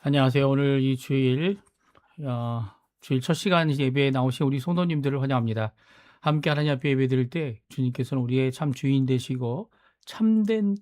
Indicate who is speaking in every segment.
Speaker 1: 안녕하세요. 오늘 이 어, 주일 첫 시간 예배에 나오신 우리 성도님들을 환영합니다. 함께 하나님 앞에 예배 드릴 때 주님께서는 우리의 참 주인 되시고 참된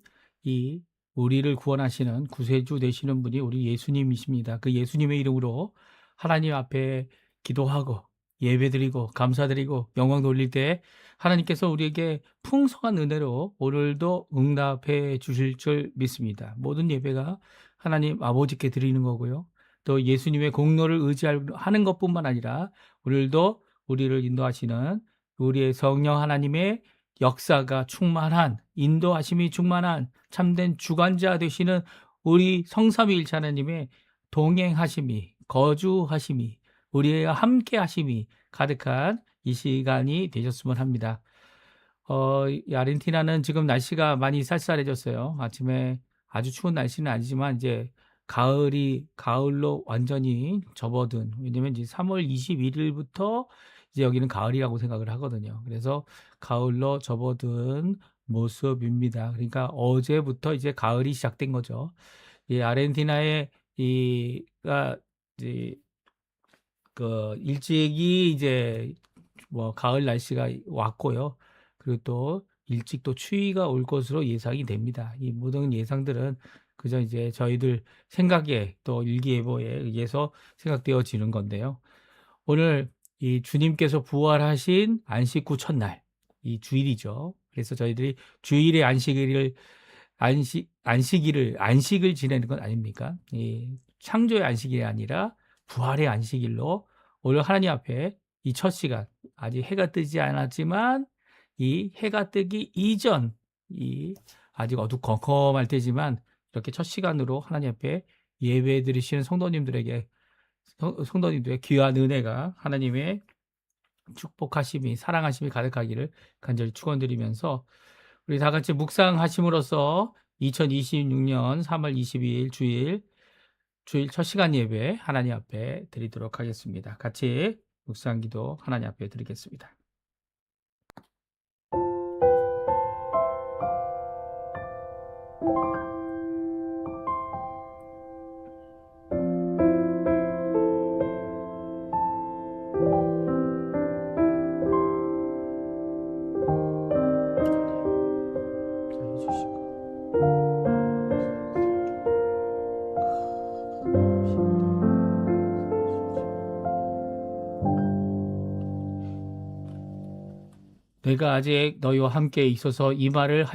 Speaker 1: 이 우리를 구원하시는 구세주 되시는 분이 우리 예수님이십니다. 그 예수님의 이름으로 하나님 앞에 기도하고 예배 드리고 감사드리고 영광 돌릴 때 하나님께서 우리에게 풍성한 은혜로 오늘도 응답해 주실 줄 믿습니다. 모든 예배가 하나님 아버지께 드리는 거고요. 또 예수님의 공로를 의지하는 것뿐만 아니라 오늘도 우리를 인도하시는 우리의 성령 하나님의 역사가 충만한, 인도하심이 충만한 참된 주관자 되시는 우리 성삼위일체 하나님의 동행하심이, 거주하심이, 우리와 함께 하심이 가득한 이 시간이 되셨으면 합니다. 이 아르헨티나는 지금 날씨가 많이 쌀쌀해졌어요. 아침에 아주 추운 날씨는 아니지만 이제 가을로 완전히 접어든, 왜냐면 이제 3월 21일부터 이제 여기는 가을이라고 생각을 하거든요. 그래서 가을로 접어든 모습입니다. 그러니까 어제부터 이제 가을이 시작된 거죠. 이 아르헨티나의 이가 이제 그 일찍이 이제 뭐 가을 날씨가 왔고요. 그리고 또 일찍 또 추위가 올 것으로 예상이 됩니다. 이 모든 예상들은 그저 이제 저희들 생각에 또 일기예보에 의해서 생각되어지는 건데요. 오늘 이 주님께서 부활하신 안식 후 첫날, 이 주일이죠. 그래서 저희들이 주일의 안식을 지내는 건 아닙니까? 이 창조의 안식일이 아니라 부활의 안식일로 오늘 하나님 앞에 이 첫 시간, 아직 해가 뜨지 않았지만 이 해가 뜨기 이전, 이 아직 어두컴컴할 때지만 이렇게 첫 시간으로 하나님 앞에 예배 드리시는 성도님들의 귀한 은혜가 하나님의 축복하심이, 사랑하심이 가득하기를 간절히 축원드리면서 우리 다 같이 묵상하심으로써 2026년 3월 22일 주일 첫 시간 예배 하나님 앞에 드리도록 하겠습니다. 같이 묵상 기도 하나님 앞에 드리겠습니다. 내가 아직 너희와 함께 있어서 이 말을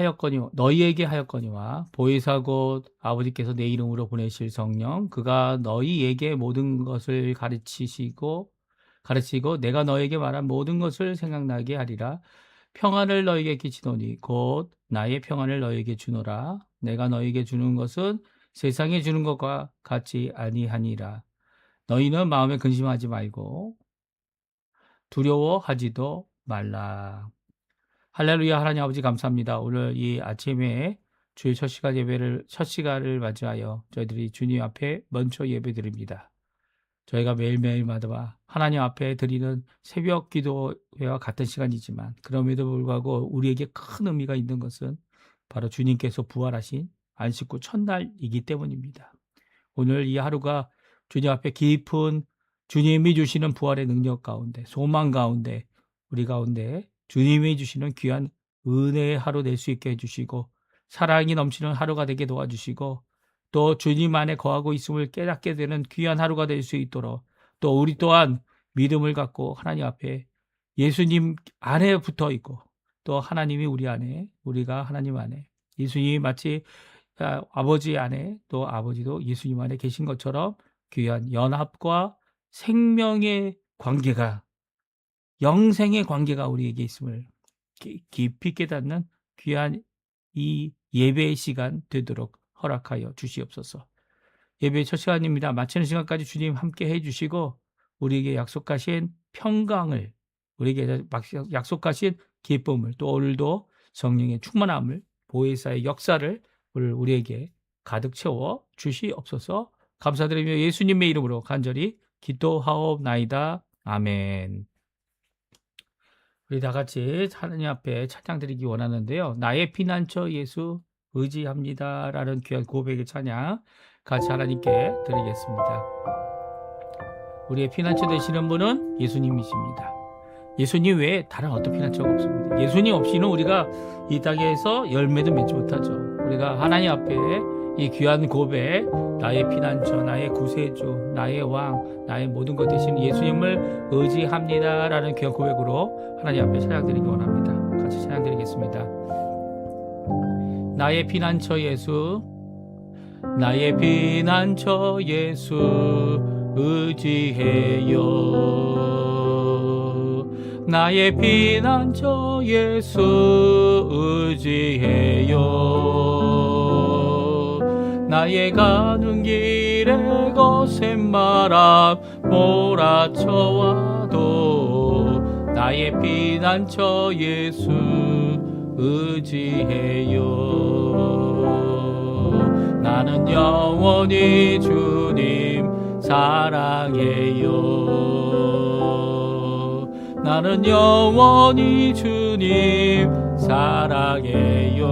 Speaker 1: 너희에게 하였거니와 보혜사 곧 아버지께서 내 이름으로 보내실 성령 그가 너희에게 모든 것을 가르치고 내가 너에게 말한 모든 것을 생각나게 하리라. 평안을 너에게 끼치노니 곧 나의 평안을 너에게 주노라. 내가 너에게 주는 것은 세상에 주는 것과 같지 아니하니라. 너희는 마음에 근심하지 말고 두려워하지도 말라. 할렐루야. 하나님 아버지 감사합니다. 오늘 이 아침에 주일 첫 시간을 맞이하여 저희들이 주님 앞에 먼저 예배드립니다. 저희가 매일매일마다 하나님 앞에 드리는 새벽 기도회와 같은 시간이지만 그럼에도 불구하고 우리에게 큰 의미가 있는 것은 바로 주님께서 부활하신 안식 후 첫날이기 때문입니다. 오늘 이 하루가 주님 앞에 깊은 주님이 주시는 부활의 능력 가운데, 소망 가운데, 우리 가운데 주님이 주시는 귀한 은혜의 하루 될 수 있게 해주시고 사랑이 넘치는 하루가 되게 도와주시고 또 주님 안에 거하고 있음을 깨닫게 되는 귀한 하루가 될 수 있도록 또 우리 또한 믿음을 갖고 하나님 앞에 예수님 안에 붙어 있고 또 하나님이 우리 안에, 우리가 하나님 안에, 예수님이 마치 아버지 안에 또 아버지도 예수님 안에 계신 것처럼 귀한 연합과 생명의 관계가, 영생의 관계가 우리에게 있음을 깊이 깨닫는 귀한 이 예배의 시간 되도록 허락하여 주시옵소서. 예배의 첫 시간입니다. 마치는 시간까지 주님 함께 해주시고 우리에게 약속하신 평강을, 우리에게 약속하신 기쁨을, 또 오늘도 성령의 충만함을, 보혜사의 역사를 우리에게 가득 채워 주시옵소서. 감사드리며 예수님의 이름으로 간절히 기도하옵나이다. 아멘. 우리 다 같이 하나님 앞에 찬양 드리기 원하는데요. 나의 피난처 예수, 의지합니다라는 귀한 고백의 찬양 같이 하나님께 드리겠습니다. 우리의 피난처 되시는 분은 예수님이십니다. 예수님 외에 다른 어떤 피난처가 없습니다. 예수님 없이는 우리가 이 땅에서 열매도 맺지 못하죠. 우리가 하나님 앞에 이 귀한 고백, 나의 피난처, 나의 구세주, 나의 왕, 나의 모든 것 되시는 예수님을 의지합니다라는 귀한 고백으로 하나님 앞에 찬양드리기 원합니다. 같이 찬양드리겠습니다. 나의 피난처 예수, 나의 피난처 예수 의지해요. 나의 피난처 예수 의지해요. 나의 가는 길에 거센 바람 몰아쳐와도 나의 피난처 예수 의지해요. 나는 영원히 주님 사랑해요. 나는 영원히 주님 사랑해요.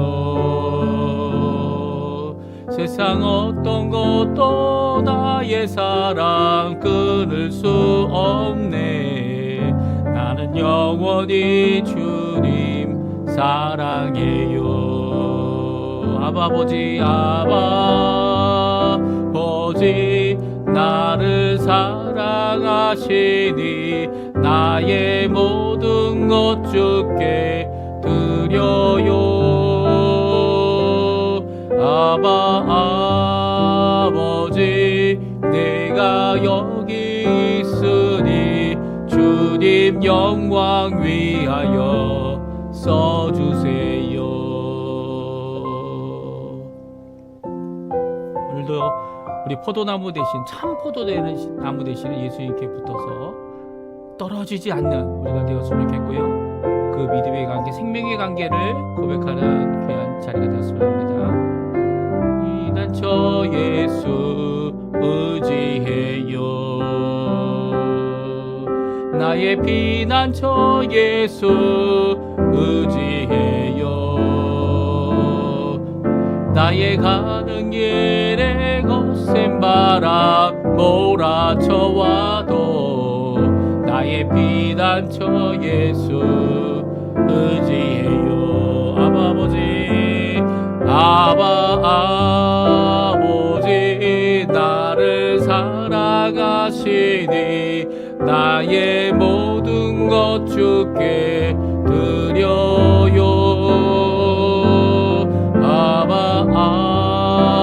Speaker 1: 세상 어떤 것도 나의 사랑 끊을 수 없네. 나는 영원히 주님 사랑해요. 아버지 아버지 나를 사랑하시니 나의 모든 것 주께 드려요. 아버지 내가 여기 있으니 주님 영광 위하여 써주세요. 오늘도 우리 포도나무 대신 참 포도나무 대신 예수님께 붙어서 떨어지지 않는 우리가 되었으면 좋겠고요. 그 믿음의 관계, 생명의 관계를 고백하는 귀한 자리가 되었으면 합니다. 피난처 예수 의지해요. 나의 피난처 예수 의지해요. 나의 가는 길에 거센 바람 몰아쳐와도 나의 피난처 예수 의지해요. 아버지 나를 사랑하시니 나의 모든 것 주께 드려요.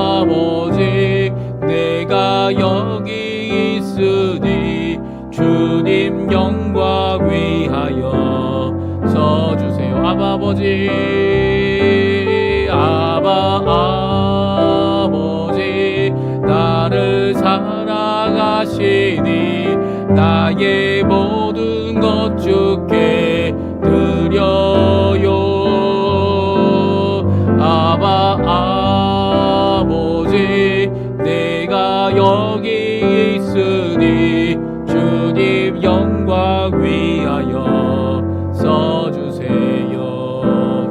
Speaker 1: 아버지 내가 여기 있으니 주님 영광 위하여 써주세요. 아버지 나를 사랑하시니 나의 모든 것 주께 드려요. 아버지 내가 여기 있으니 주님 영광 위하여 써주세요.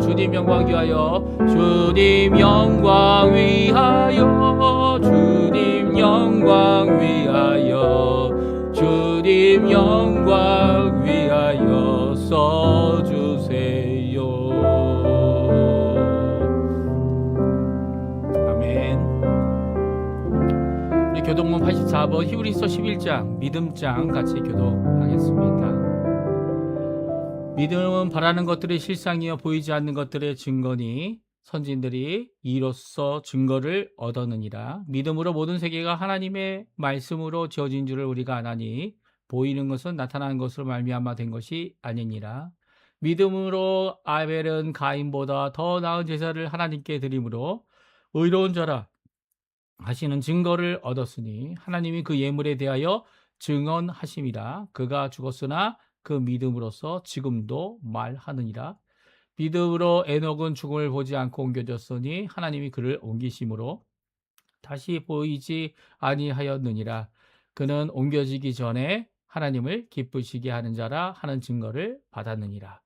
Speaker 1: 주님 영광 위하여, 주님 영광 위하여, 주님 영광 위하여, 주님 영광 위하여 써주세요. 아멘. 우리 교독문 84번 히브리서 11장 믿음장 같이 교독하겠습니다. 믿음은 바라는 것들의 실상이요 보이지 않는 것들의 증거니 선진들이 이로써 증거를 얻었느니라. 믿음으로 모든 세계가 하나님의 말씀으로 지어진 줄을 우리가 아나니 보이는 것은 나타나는 것으로 말미암아 된 것이 아니니라. 믿음으로 아벨은 가인보다 더 나은 제사를 하나님께 드림으로 의로운 자라 하시는 증거를 얻었으니 하나님이 그 예물에 대하여 증언하심이라. 그가 죽었으나 그 믿음으로써 지금도 말하느니라. 믿음으로 에녹은 죽음을 보지 않고 옮겨졌으니 하나님이 그를 옮기심으로 다시 보이지 아니하였느니라. 그는 옮겨지기 전에 하나님을 기쁘시게 하는 자라 하는 증거를 받았느니라.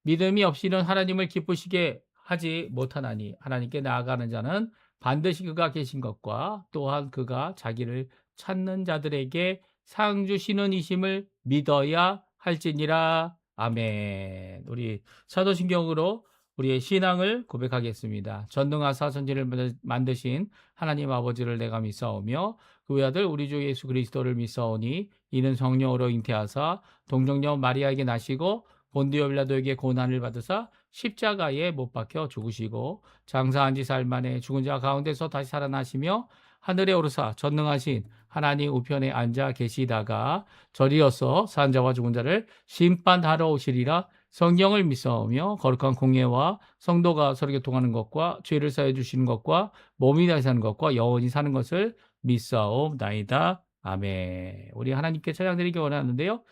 Speaker 1: 믿음이 없이는 하나님을 기쁘시게 하지 못하나니 하나님께 나아가는 자는 반드시 그가 계신 것과 또한 그가 자기를 찾는 자들에게 상 주시는 이심을 믿어야 할지니라. 아멘. 우리 사도신경으로 우리의 신앙을 고백하겠습니다. 전능하사 천지를 만드신 하나님 아버지를 내가 믿사오며 그 외아들 우리 주 예수 그리스도를 믿사오니 이는 성령으로 잉태하사 동정녀 마리아에게 나시고 본디오 빌라도에게 고난을 받으사 십자가에 못 박혀 죽으시고 장사한 지 사흘 만에 죽은 자 가운데서 다시 살아나시며 하늘에 오르사 전능하신 하나님 우편에 앉아 계시다가 저리어서 산 자와 죽은 자를 심판하러 오시리라. 성경을 믿사오며 거룩한 공예와 성도가 서로 교통하는 것과 죄를 사해 주시는 것과 몸이 다시 사는 것과 영원히 사는 것을 믿사옵나이다. 아멘. 우리 하나님께 찬양드리기 원하는데요.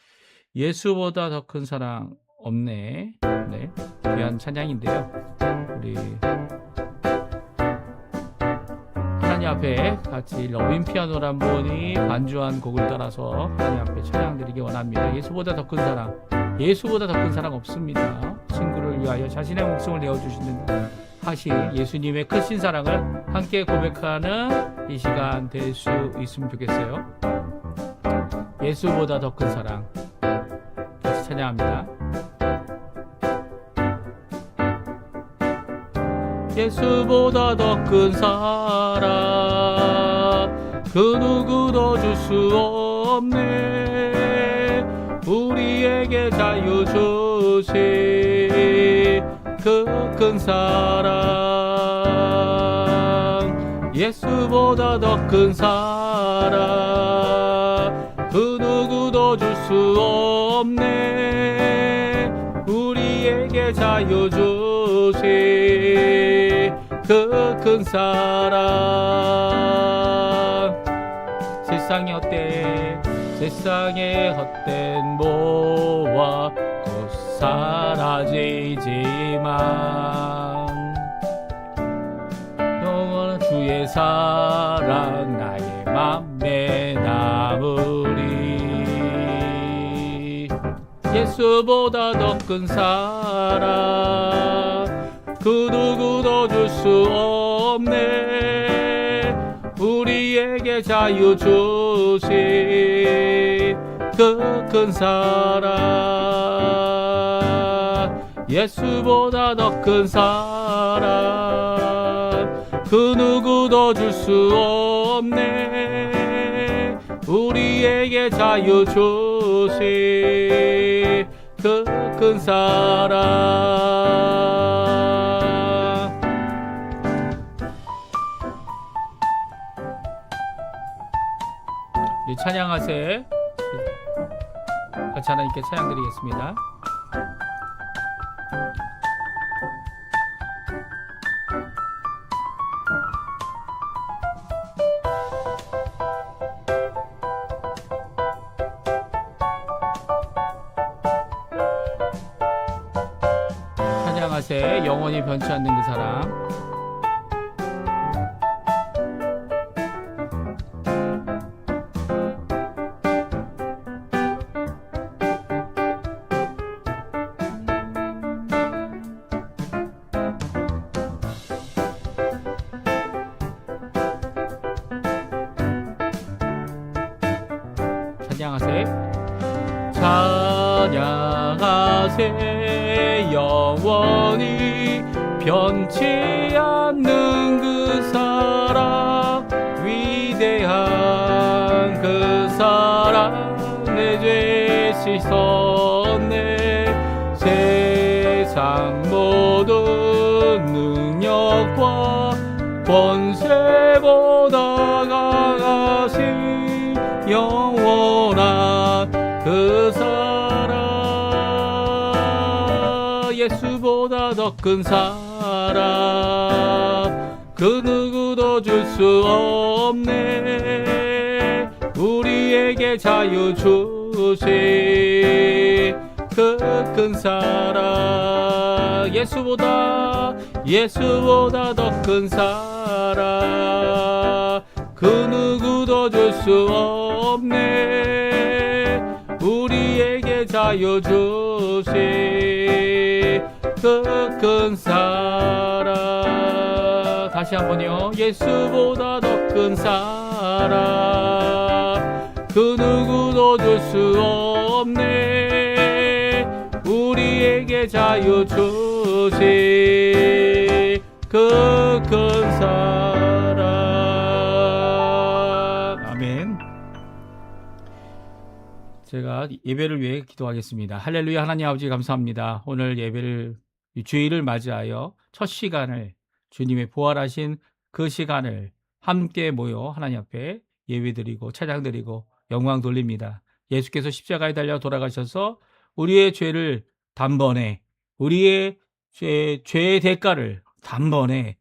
Speaker 1: 예수보다 더 큰 사랑 없네. 네, 귀한 찬양인데요. 우리 하나님 앞에 같이 러빙 피아노란 분이 반주한 곡을 따라서 하나님 앞에 찬양드리기 원합니다. 예수보다 더 큰 사랑, 예수보다 더 큰 사랑 없습니다. 친구를 위하여 자신의 목숨을 내어주시는 하신 예수님의 크신 사랑을 함께 고백하는 이 시간 될 수 있으면 좋겠어요. 예수보다 더 큰 사랑 같이 찬양합니다. 예수보다 더 큰 사랑 그 누구도 줄 수 없네. 우리에게 자유 주신 그 큰 사랑 예수보다 더 큰 사랑 그 누구도 줄 수 없네. 우리에게 자유 주신 그 큰 사랑 세상의 헛된 모와 곧 사라지지만 영원한 주의 사랑 나의 맘에 남으리. 예수보다 더 큰 사랑 그 누구도 줄 수 없네. 우리에게 자유 주신 그 큰 사랑 예수보다 더 큰 사랑 그 누구도 줄 수 없네. 우리에게 자유 주신 그 큰 사랑. 우리 찬양하세 같이 하나님께 찬양드리겠습니다. 찬양하세 영원히 변치 않는 그 사랑. 찬양하세 찬양하세 영원히 변치 않는 그 사랑 위대한 그 사랑 내 죄 씻었네. 세상 모든 능력과 권세보다 강하신 영원한 그 사랑 예수보다 더 큰 사랑 그 누구도 줄 수 없네. 우리에게 자유 주신 그 큰 사랑 예수보다 더 큰 사랑 그 누구도 줄 수 없네. 우리에게 자유 주신 그 큰 사랑. 다시 한번요. 예수보다 더 큰 사랑 그 누구도 줄 수 없네. 우리에게 자유 주신 그 큰 사랑. 아멘. 제가 예배를 위해 기도하겠습니다. 할렐루야. 하나님 아버지 감사합니다. 오늘 예배를 주일을 맞이하여 첫 시간을 주님의 부활하신 그 시간을 함께 모여 하나님 앞에 예배드리고 찬양드리고 영광 돌립니다. 예수께서 십자가에 달려 돌아가셔서 우리의 죄를 단번에 우리의 죄의 대가를 단번에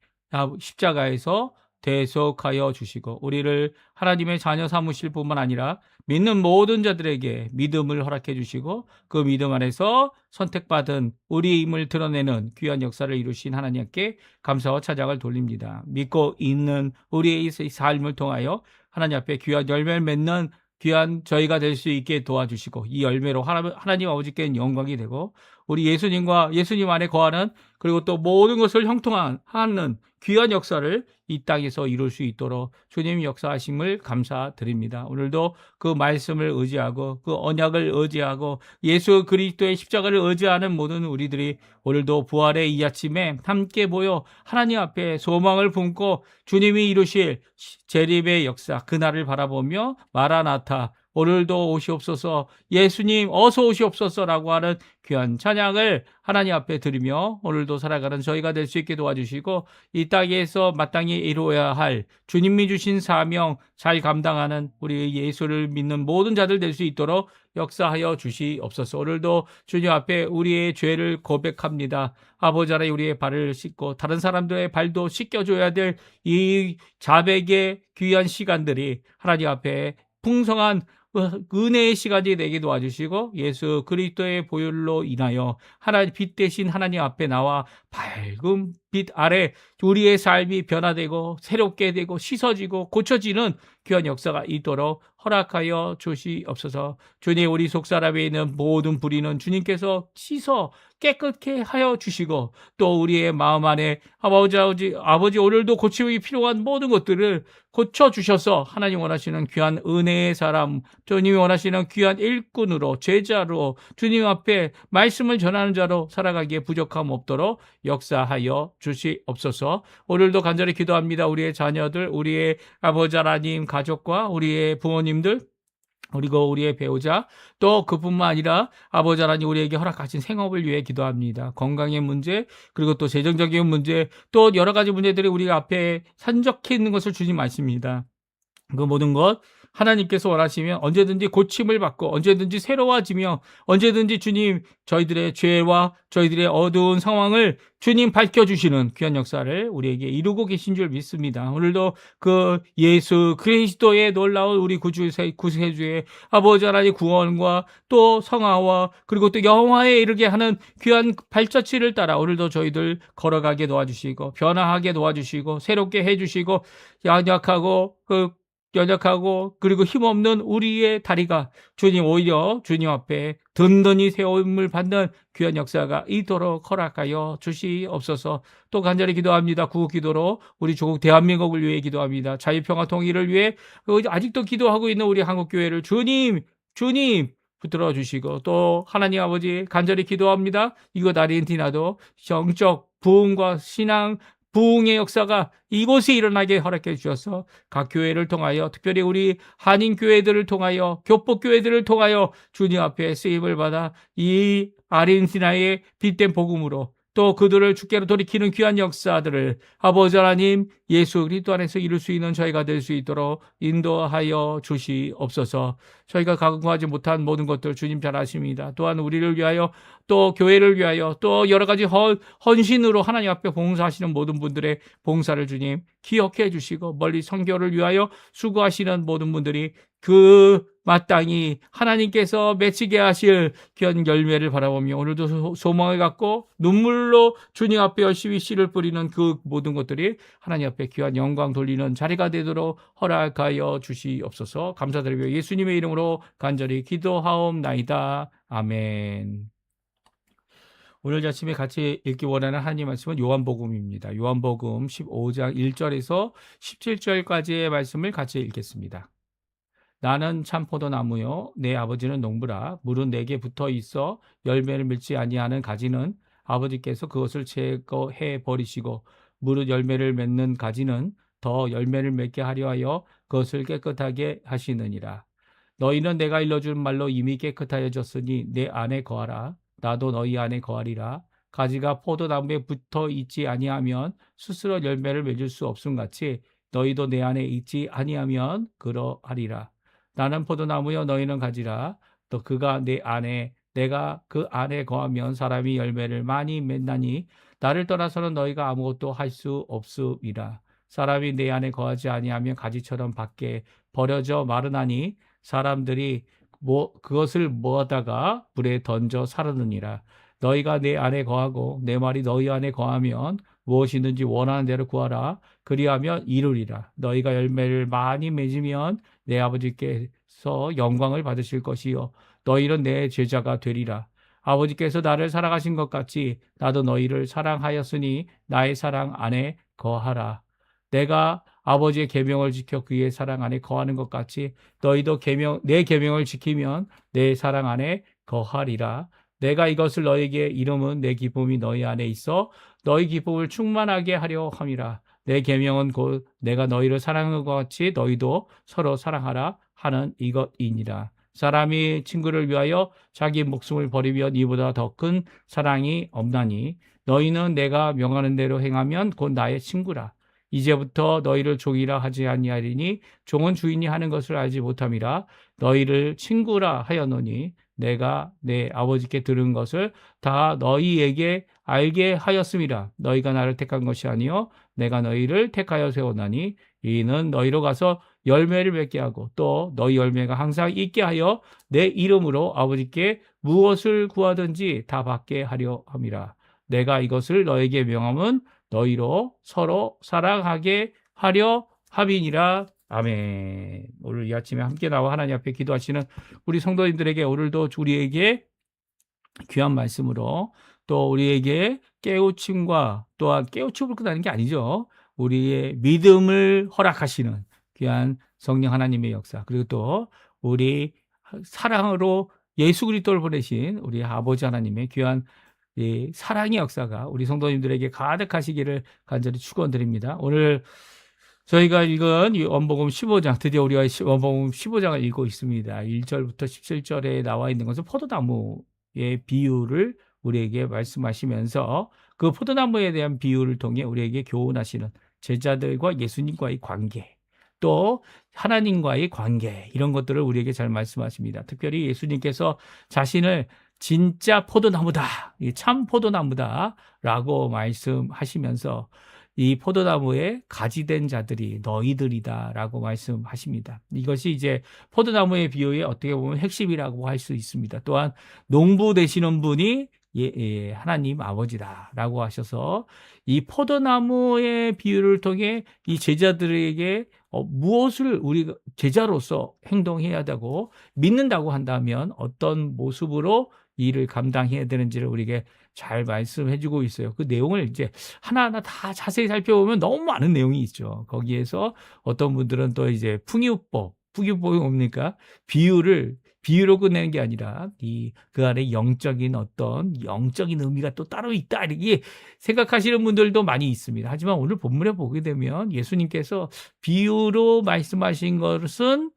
Speaker 1: 십자가에서 대속하여 주시고 우리를 하나님의 자녀 삼으실 뿐만 아니라 믿는 모든 자들에게 믿음을 허락해 주시고 그 믿음 안에서 선택받은 우리의 힘을 드러내는 귀한 역사를 이루신 하나님께 감사와 찬양을 돌립니다. 믿고 있는 우리의 삶을 통하여 하나님 앞에 귀한 열매를 맺는 귀한 저희가 될 수 있게 도와주시고 이 열매로 하나님 아버지께 영광이 되고 우리 예수님과 예수님 안에 거하는 그리고 또 모든 것을 형통하는 귀한 역사를 이 땅에서 이룰 수 있도록 주님 역사하심을 감사드립니다. 오늘도 그 말씀을 의지하고 그 언약을 의지하고 예수 그리스도의 십자가를 의지하는 모든 우리들이 오늘도 부활의 이 아침에 함께 모여 하나님 앞에 소망을 품고 주님이 이루실 재림의 역사 그날을 바라보며 마라나타 오늘도 오시옵소서 예수님 어서 오시옵소서라고 하는 귀한 찬양을 하나님 앞에 드리며 오늘도 살아가는 저희가 될 수 있게 도와주시고 이 땅에서 마땅히 이루어야 할 주님이 주신 사명 잘 감당하는 우리 예수를 믿는 모든 자들 될 수 있도록 역사하여 주시옵소서. 오늘도 주님 앞에 우리의 죄를 고백합니다. 아버지 하나님 우리의 발을 씻고 다른 사람들의 발도 씻겨줘야 될 이 자백의 귀한 시간들이 하나님 앞에 풍성한 은혜의 시간이 되게 도와주시고 예수 그리스도의 보혈로 인하여 하나님 빛 대신 하나님 앞에 나와 밝은 빛 아래 우리의 삶이 변화되고 새롭게 되고 씻어지고 고쳐지는 귀한 역사가 있도록 허락하여 주시옵소서. 주님 우리 속사람에 있는 모든 불의는 주님께서 씻어 깨끗게 하여 주시고 또 우리의 마음 안에 아버지 오늘도 고침이 필요한 모든 것들을 고쳐주셔서 하나님 원하시는 귀한 은혜의 사람 주님이 원하시는 귀한 일꾼으로 제자로 주님 앞에 말씀을 전하는 자로 살아가기에 부족함 없도록 역사하여 주시옵소서. 오늘도 간절히 기도합니다. 우리의 자녀들 우리의 아버지 하나님 가족과 우리의 부모님들 그리고 우리의 배우자 또 그뿐만 아니라 아버지 하나님 우리에게 허락하신 생업을 위해 기도합니다. 건강의 문제 그리고 또 재정적인 문제 또 여러 가지 문제들이 우리 앞에 산적해 있는 것을 주님 아십니다. 그 모든 것 하나님께서 원하시면 언제든지 고침을 받고 언제든지 새로워지며 언제든지 주님 저희들의 죄와 저희들의 어두운 상황을 주님 밝혀주시는 귀한 역사를 우리에게 이루고 계신 줄 믿습니다. 오늘도 그 예수 그리스도의 놀라운 우리 구세주의 아버지 하나님 구원과 또 성화와 그리고 또 영화에 이르게 하는 귀한 발자취를 따라 오늘도 저희들 걸어가게 도와주시고 변화하게 도와주시고 새롭게 해주시고 연약하고 그리고 힘없는 우리의 다리가 주님 오히려 주님 앞에 든든히 세움을 받는 귀한 역사가 있도록 허락하여 주시옵소서. 또 간절히 기도합니다. 구국기도로 우리 조국 대한민국을 위해 기도합니다. 자유평화 통일을 위해 아직도 기도하고 있는 우리 한국교회를 주님 붙들어 주시고 또 하나님 아버지 간절히 기도합니다. 이곳 아르헨티나도 정적 부흥과 신앙 부흥의 역사가 이곳에 일어나게 허락해 주셔서 각 교회를 통하여 특별히 우리 한인교회들을 통하여 교포교회들을 통하여 주님 앞에 쓰임을 받아 이 아르헨티나의 빛된 복음으로 또 그들을 주께로 돌이키는 귀한 역사들을 아버지 하나님 예수 그리스도 안에서 이룰 수 있는 저희가 될 수 있도록 인도하여 주시옵소서. 저희가 각오하지 못한 모든 것들 주님 잘 아십니다. 또한 우리를 위하여 또 교회를 위하여 또 여러 가지 헌신으로 하나님 앞에 봉사하시는 모든 분들의 봉사를 주님 기억해 주시고 멀리 선교를 위하여 수고하시는 모든 분들이 그 마땅히 하나님께서 맺히게 하실 귀한 열매를 바라보며 오늘도 소망을 갖고 눈물로 주님 앞에 열심히 씨를 뿌리는 그 모든 것들이 하나님 앞에 귀한 영광 돌리는 자리가 되도록 허락하여 주시옵소서. 감사드리며 예수님의 이름으로 간절히 기도하옵나이다. 아멘. 오늘 아침에 같이 읽기 원하는 하나님 말씀은 요한복음입니다. 요한복음 15장 1절에서 17절까지의 말씀을 같이 읽겠습니다. 나는 참 포도나무요 내 아버지는 농부라. 물은 내게 붙어 있어 열매를 맺지 아니하는 가지는 아버지께서 그것을 제거해 버리시고, 무릇 열매를 맺는 가지는 더 열매를 맺게 하려 하여 그것을 깨끗하게 하시느니라. 너희는 내가 일러준 말로 이미 깨끗하여졌으니 내 안에 거하라. 나도 너희 안에 거하리라. 가지가 포도나무에 붙어 있지 아니하면 스스로 열매를 맺을 수 없음 같이 너희도 내 안에 있지 아니하면 그러하리라. 나는 포도나무여 너희는 가지라. 또 그가 내 안에 내가 그 안에 거하면 사람이 열매를 많이 맺나니 나를 떠나서는 너희가 아무것도 할 수 없음이라. 사람이 내 안에 거하지 아니하면 가지처럼 밖에 버려져 마르나니 사람들이 그것을 모아다가 불에 던져 사르느니라. 너희가 내 안에 거하고 내 말이 너희 안에 거하면 무엇이든지 원하는 대로 구하라. 그리하면 이루리라. 너희가 열매를 많이 맺으면 내 아버지께서 영광을 받으실 것이요 너희는 내 제자가 되리라. 아버지께서 나를 사랑하신 것 같이 나도 너희를 사랑하였으니 나의 사랑 안에 거하라. 내가 아버지의 계명을 지켜 그의 사랑 안에 거하는 것 같이 너희도 내 계명을 지키면 내 사랑 안에 거하리라. 내가 이것을 너희에게 이름은 내 기쁨이 너희 안에 있어 너희 기쁨을 충만하게 하려 함이라. 내 계명은 곧 내가 너희를 사랑한 것 같이 너희도 서로 사랑하라 하는 이것이니라. 사람이 친구를 위하여 자기 목숨을 버리면 이보다 더 큰 사랑이 없나니 너희는 내가 명하는 대로 행하면 곧 나의 친구라. 이제부터 너희를 종이라 하지 아니하리니 종은 주인이 하는 것을 알지 못함이라. 너희를 친구라 하였노니 내가 내 아버지께 들은 것을 다 너희에게 알게 하였음이라. 너희가 나를 택한 것이 아니요 내가 너희를 택하여 세웠나니 이는 너희로 가서 열매를 맺게 하고 또 너희 열매가 항상 있게 하여 내 이름으로 아버지께 무엇을 구하든지 다 받게 하려 함이라. 내가 이것을 너에게 명함은 너희로 서로 사랑하게 하려 함이니라. 아멘. 오늘 이 아침에 함께 나와 하나님 앞에 기도하시는 우리 성도님들에게 오늘도 우리에게 귀한 말씀으로 또 우리에게 깨우침과 또한 깨우침을 끝나는 게 아니죠. 우리의 믿음을 허락하시는 귀한 성령 하나님의 역사, 그리고 또 우리 사랑으로 예수 그리스도를 보내신 우리 아버지 하나님의 귀한 이 사랑의 역사가 우리 성도님들에게 가득하시기를 간절히 축원드립니다. 오늘 저희가 읽은 이 원복음 15장, 드디어 우리가 원복음 15장을 읽고 있습니다. 1절부터 17절에 나와 있는 것은 포도나무의 비유를 우리에게 말씀하시면서 그 포도나무에 대한 비유를 통해 우리에게 교훈하시는 제자들과 예수님과의 관계, 또 하나님과의 관계, 이런 것들을 우리에게 잘 말씀하십니다. 특별히 예수님께서 자신을 진짜 포도나무다, 참 포도나무다 라고 말씀하시면서 이 포도나무에 가지된 자들이 너희들이다 라고 말씀하십니다. 이것이 이제 포도나무의 비유의 어떻게 보면 핵심이라고 할 수 있습니다. 또한 농부 되시는 분이 하나님 아버지다 라고 하셔서 이 포도나무의 비유를 통해 이 제자들에게 무엇을 우리가 제자로서 행동해야 되고 믿는다고 한다면 어떤 모습으로 이 일을 감당해야 되는지를 우리에게 잘 말씀해 주고 있어요. 그 내용을 이제 하나하나 다 자세히 살펴보면 너무 많은 내용이 있죠. 거기에서 어떤 분들은 또 이제 풍유법이 뭡니까? 비유로 끝내는 게 아니라 그 안에 영적인 의미가 또 따로 있다, 이렇게 생각하시는 분들도 많이 있습니다. 하지만 오늘 본문에 보게 되면 예수님께서 비유로 말씀하신 것은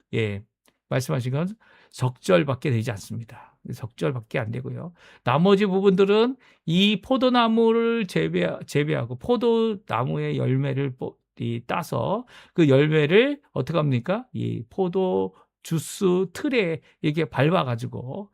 Speaker 1: 적절밖에 되지 않습니다. 적절밖에 안 되고요. 나머지 부분들은 이 포도나무를 재배하고 포도나무의 열매를 따서 그 열매를 어떻게 합니까? 이 포도 주스 틀에 이렇게 밟아가지고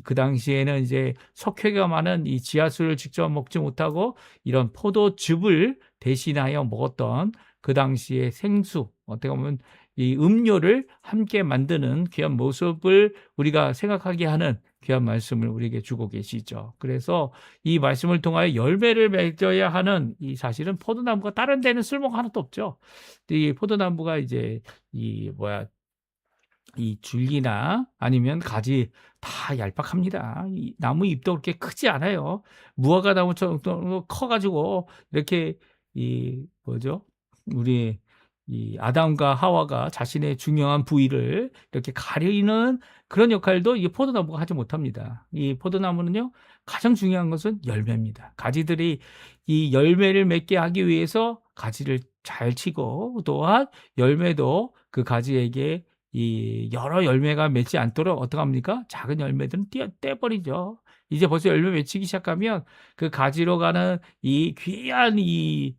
Speaker 1: 그 당시에는 이제 석회가 많은 이 지하수를 직접 먹지 못하고 이런 포도즙을 대신하여 먹었던 그 당시의 생수, 어떻게 보면 이 음료를 함께 만드는 귀한 모습을 우리가 생각하게 하는 귀한 말씀을 우리에게 주고 계시죠. 그래서 이 말씀을 통하여 열매를 맺어야 하는 이 사실은 포도나무가 다른 데는 쓸모가 하나도 없죠. 이 포도나무가 이제 이 줄기나 아니면 가지 다 얄팍합니다. 이 나무 잎도 그렇게 크지 않아요. 무화과 나무처럼 커가지고 이렇게 이 뭐죠? 우리 이 아담과 하와가 자신의 중요한 부위를 이렇게 가리는 그런 역할도 이 포도나무가 하지 못합니다. 이 포도나무는요, 가장 중요한 것은 열매입니다. 가지들이 이 열매를 맺게 하기 위해서 가지를 잘 치고 또한 열매도 그 가지에게 이 여러 열매가 맺지 않도록 어떡합니까? 작은 열매들은 떼버리죠. 이제 벌써 열매 맺히기 시작하면 그 가지로 가는 이 귀한 이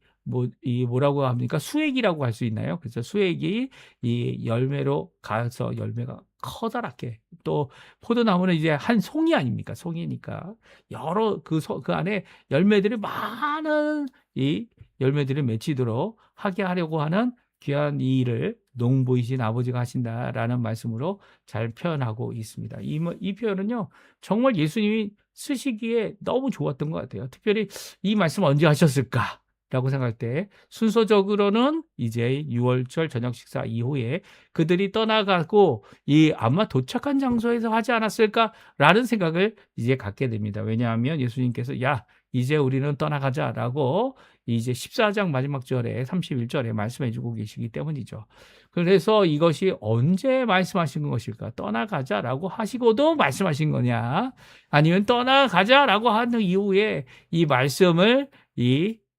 Speaker 1: 뭐라고 합니까? 수액이라고 할 수 있나요? 그래서 수액이 이 열매로 가서 열매가 커다랗게 또 포도나무는 이제 한 송이 아닙니까? 송이니까 여러 그 안에 열매들이 많은 이 열매들을 맺히도록 하게 하려고 하는 귀한 이 일을 농부이신 아버지가 하신다라는 말씀으로 잘 표현하고 있습니다. 이 표현은요, 정말 예수님이 쓰시기에 너무 좋았던 것 같아요. 특별히 이 말씀 언제 하셨을까? 라고 생각할 때 순서적으로는 이제 6월절 저녁 식사 이후에 그들이 떠나가고 이 아마 도착한 장소에서 하지 않았을까라는 생각을 이제 갖게 됩니다. 왜냐하면 예수님께서 야, 이제 우리는 떠나가자라고 이제 14장 마지막 절에 31절에 말씀해 주고 계시기 때문이죠. 그래서 이것이 언제 말씀하신 것일까? 떠나가자라고 하시고도 말씀하신 거냐? 아니면 떠나가자라고 하는 이후에 이 말씀을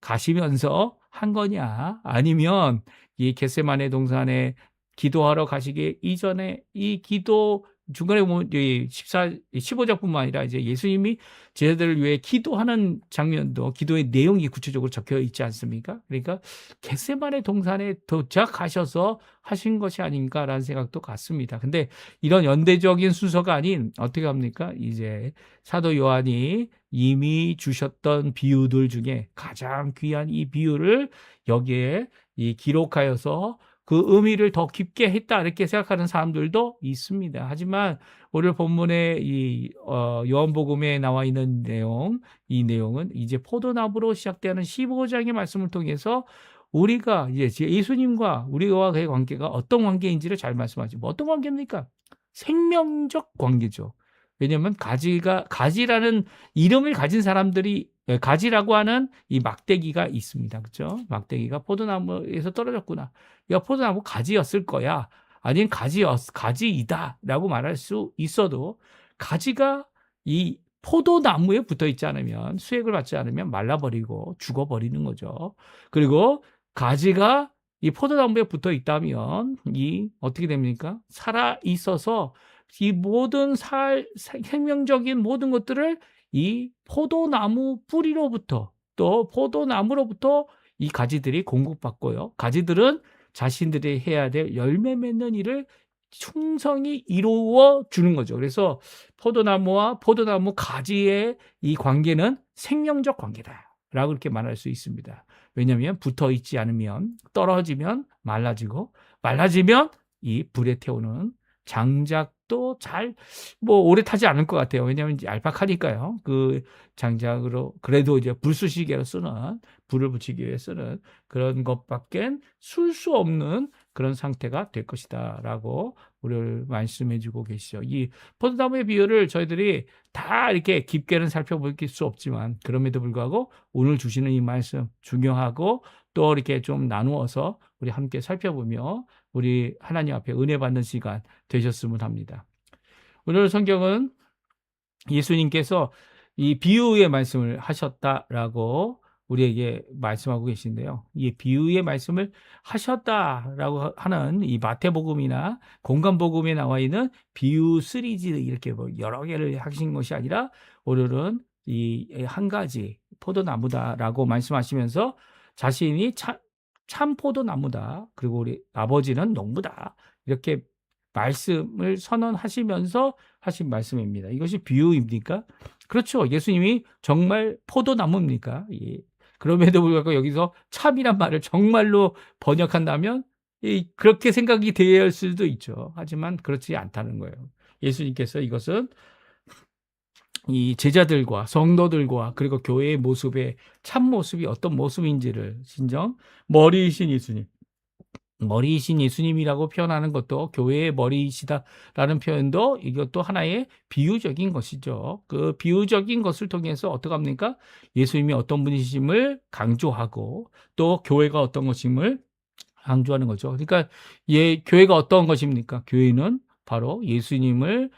Speaker 1: 가시면서 한 거냐? 아니면 이 겟세마네 동산에 기도하러 가시기 이전에 이 기도 중간에 보면 15장뿐만 아니라 이제 예수님이 제자들을 위해 기도하는 장면도 기도의 내용이 구체적으로 적혀 있지 않습니까? 그러니까 겟세마네 동산에 도착하셔서 하신 것이 아닌가라는 생각도 같습니다. 근데 이런 연대적인 순서가 아닌 어떻게 합니까? 이제 사도 요한이 이미 주셨던 비유들 중에 가장 귀한 이 비유를 여기에 기록하여서 그 의미를 더 깊게 했다 이렇게 생각하는 사람들도 있습니다. 하지만 오늘 본문의 요한복음에 나와 있는 이 내용은 이제 포도나무로 시작되는 15장의 말씀을 통해서 우리가 이제 예수님과 우리와의 관계가 어떤 관계인지를 잘 말씀하죠. 뭐 어떤 관계입니까? 생명적 관계죠. 왜냐하면 가지라는 이름을 가진 사람들이 가지라고 하는 이 막대기가 있습니다. 그렇죠? 막대기가 포도나무에서 떨어졌구나. 야, 포도나무 가지였을 거야. 아니면 가지이다라고 말할 수 있어도 가지가 이 포도나무에 붙어 있지 않으면 수액을 받지 않으면 말라버리고 죽어버리는 거죠. 그리고 가지가 이 포도나무에 붙어 있다면 어떻게 됩니까? 살아 있어서 이 모든 생명적인 모든 것들을 이 포도나무 뿌리로부터 또 포도나무로부터 이 가지들이 공급받고요. 가지들은 자신들이 해야 될 열매 맺는 일을 충성히 이루어 주는 거죠. 그래서 포도나무와 포도나무 가지의 이 관계는 생명적 관계다라고 이렇게 말할 수 있습니다. 왜냐하면 붙어 있지 않으면 떨어지면 말라지면 이 불에 태우는 장작도 오래 타지 않을 것 같아요. 왜냐하면 얄팍하니까요. 그 장작으로 그래도 이제 불쑤시개로 쓰는 불을 붙이기 위해 쓰는 그런 것밖엔 쓸 수 없는 그런 상태가 될 것이다라고 우리를 말씀해주고 계시죠. 이 포도나무의 비유를 저희들이 다 이렇게 깊게는 살펴볼 수 없지만 그럼에도 불구하고 오늘 주시는 이 말씀 중요하고 또 이렇게 좀 나누어서 우리 함께 살펴보며 우리 하나님 앞에 은혜 받는 시간 되셨으면 합니다. 오늘 성경은 예수님께서 이 비유의 말씀을 하셨다라고 우리에게 말씀하고 계신데요. 이 비유의 말씀을 하셨다라고 하는 이 마태복음이나 공간복음에 나와 있는 비유 시리즈 이렇게 여러 개를 하신 것이 아니라 오늘은 이 한 가지 포도나무다라고 말씀하시면서 자신이 참 포도나무다. 그리고 우리 아버지는 농부다. 이렇게 말씀을 선언하시면서 하신 말씀입니다. 이것이 비유입니까? 그렇죠. 예수님이 정말 포도나무입니까? 예. 그럼에도 불구하고 여기서 참이란 말을 정말로 번역한다면 그렇게 생각이 될 수도 있죠. 하지만 그렇지 않다는 거예요. 예수님께서 이것은 이 제자들과 성도들과 그리고 교회의 모습의 참 모습이 어떤 모습인지를 진정 머리이신 예수님, 머리이신 예수님이라고 표현하는 것도 교회의 머리이시다라는 표현도 이것도 하나의 비유적인 것이죠. 그 비유적인 것을 통해서 어떻게 합니까? 예수님이 어떤 분이심을 강조하고 또 교회가 어떤 것임을 강조하는 거죠. 그러니까 교회가 어떤 것입니까? 교회는 바로 예수님의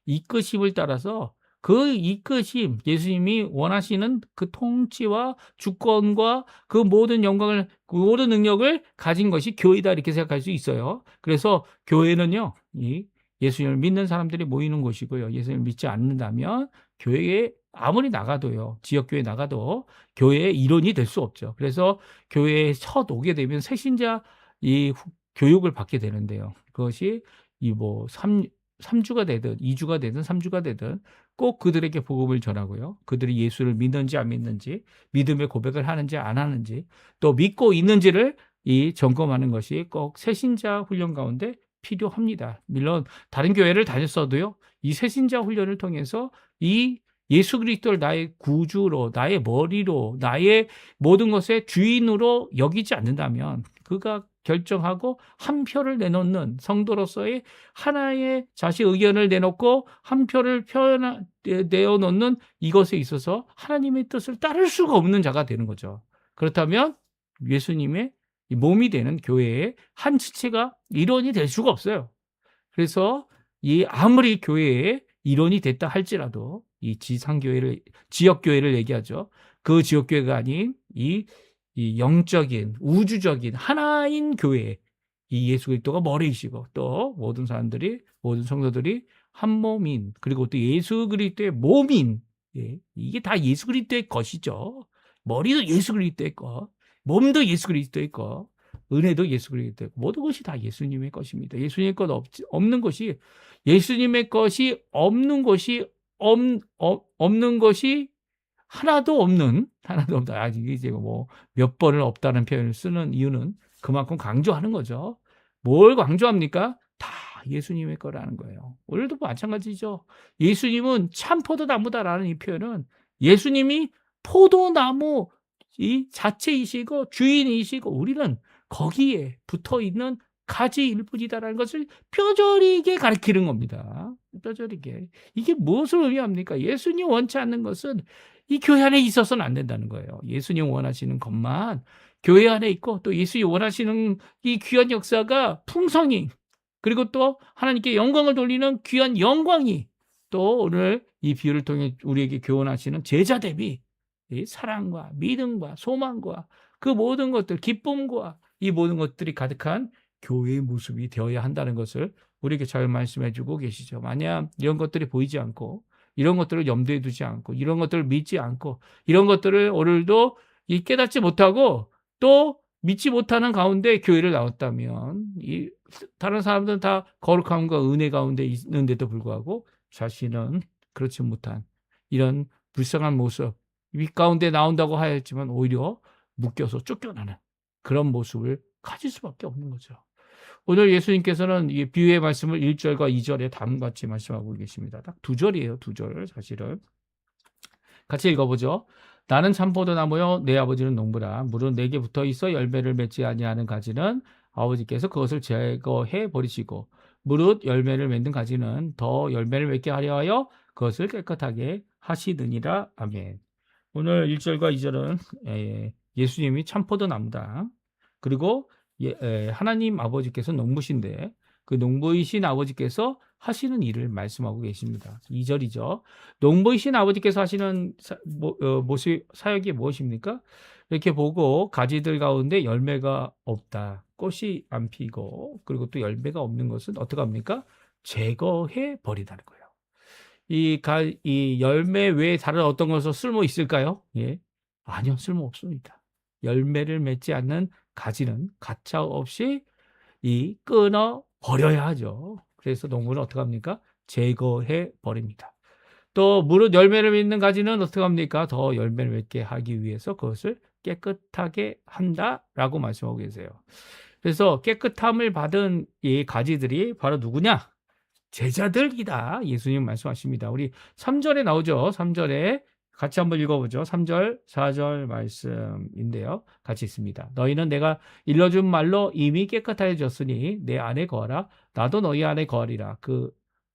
Speaker 1: 이끄심을 따라서 그 이끄심, 예수님이 원하시는 그 통치와 주권과 그 모든 영광을, 그 모든 능력을 가진 것이 교회다 이렇게 생각할 수 있어요. 그래서 교회는요, 이 예수님을 믿는 사람들이 모이는 곳이고요. 예수님을 믿지 않는다면 교회에 아무리 나가도요, 지역교회 나가도 교회의 일원이 될 수 없죠. 그래서 교회에 첫 오게 되면 새신자 교육을 받게 되는데요. 그것이 뭐 3주가 되든 2주가 되든 3주가 되든 꼭 그들에게 복음을 전하고요. 그들이 예수를 믿는지 안 믿는지, 믿음의 고백을 하는지 안 하는지, 또 믿고 있는지를 점검하는 것이 꼭 새신자 훈련 가운데 필요합니다. 물론 다른 교회를 다녔어도요. 이 새신자 훈련을 통해서 이 예수 그리스도를 나의 구주로, 나의 머리로, 나의 모든 것의 주인으로 여기지 않는다면 그가 결정하고 한 표를 내놓는 성도로서의 하나의 자신 의견을 내놓고 한 표를 내어놓는 이것에 있어서 하나님의 뜻을 따를 수가 없는 자가 되는 거죠. 그렇다면 예수님의 몸이 되는 교회의 한 지체가 일원이 될 수가 없어요. 그래서 아무리 교회의 일원이 됐다 할지라도 이 지역교회를 얘기하죠. 그 지역교회가 아닌 이 영적인, 우주적인 하나인 교회, 이 예수 그리스도가 머리이시고 또 모든 성도들이 한 몸인, 그리고 또 예수 그리스도의 몸인, 이게 다 예수 그리스도의 것이죠. 머리도 예수 그리스도의 것, 몸도 예수 그리스도의 것, 은혜도 예수 그리스도의 것, 모든 것이 다 예수님의 것입니다. 예수님의 것 없는 것이, 예수님의 것이 없는 것이 없는 것이 하나도 없다. 아직 이제 뭐 몇 번을 없다는 표현을 쓰는 이유는 그만큼 강조하는 거죠. 뭘 강조합니까? 다 예수님의 거라는 거예요. 오늘도 마찬가지죠. 예수님은 참 포도나무다라는 이 표현은 예수님이 포도나무 이 자체이시고 주인이시고 우리는 거기에 붙어 있는 가지일 뿐이다라는 것을 뼈저리게 가리키는 겁니다. 뼈저리게. 이게 무엇을 의미합니까? 예수님 원치 않는 것은 이 교회 안에 있어서는 안 된다는 거예요. 예수님 원하시는 것만 교회 안에 있고 또 예수님 원하시는 이 귀한 역사가 풍성히 그리고 또 하나님께 영광을 돌리는 귀한 영광이 또 오늘 이 비유를 통해 우리에게 교훈하시는 제자 대비 사랑과 믿음과 소망과 그 모든 것들, 기쁨과 이 모든 것들이 가득한 교회의 모습이 되어야 한다는 것을 우리에게 잘 말씀해 주고 계시죠. 만약 이런 것들이 보이지 않고 이런 것들을 염두에 두지 않고 이런 것들을 믿지 않고 이런 것들을 오늘도 깨닫지 못하고 또 믿지 못하는 가운데 교회를 나왔다면 다른 사람들은 다 거룩함과 은혜 가운데 있는데도 불구하고 자신은 그렇지 못한 이런 불쌍한 모습 윗 가운데 나온다고 하였지만 오히려 묶여서 쫓겨나는 그런 모습을 가질 수밖에 없는 거죠. 오늘 예수님께서는 이 비유의 말씀을 1절과 2절에 다음과 같이 말씀하고 계십니다. 딱 2절이에요. 2절 사실은. 같이 읽어보죠. 나는 참포도나무요 내 아버지는 농부라. 물은 내게 붙어있어 열매를 맺지 아니하는 가지는 아버지께서 그것을 제거해 버리시고 무릇 열매를 맺는 가지는 더 열매를 맺게 하려 하여 그것을 깨끗하게 하시느니라. 아멘. 오늘 1절과 2절은 예수님이 참포도나무다. 그리고 하나님 아버지께서 농부신데 그 농부이신 아버지께서 하시는 일을 말씀하고 계십니다. 2절이죠. 농부이신 아버지께서 하시는 사역이 무엇입니까? 이렇게 보고 가지들 가운데 열매가 없다. 꽃이 안 피고 그리고 또 열매가 없는 것은 어떻게 합니까? 제거해 버리다는 거예요. 이 열매 외에 다른 어떤 것으로 쓸모 있을까요? 예. 아니요, 쓸모 없습니다. 열매를 맺지 않는 가지는 가차 없이 끊어 버려야 하죠. 그래서 농부는 어떻게 합니까? 제거해 버립니다. 또 무릇 열매를 맺는 가지는 어떻게 합니까? 더 열매를 맺게 하기 위해서 그것을 깨끗하게 한다라고 말씀하고 계세요. 그래서 깨끗함을 받은 이 가지들이 바로 누구냐? 제자들이다. 예수님 말씀하십니다. 우리 3절에 나오죠. 3절에 같이 한번 읽어보죠. 3절, 4절 말씀인데요. 같이 있습니다. 너희는 내가 일러준 말로 이미 깨끗하여졌으니 내 안에 거하라. 나도 너희 안에 거하리라. 그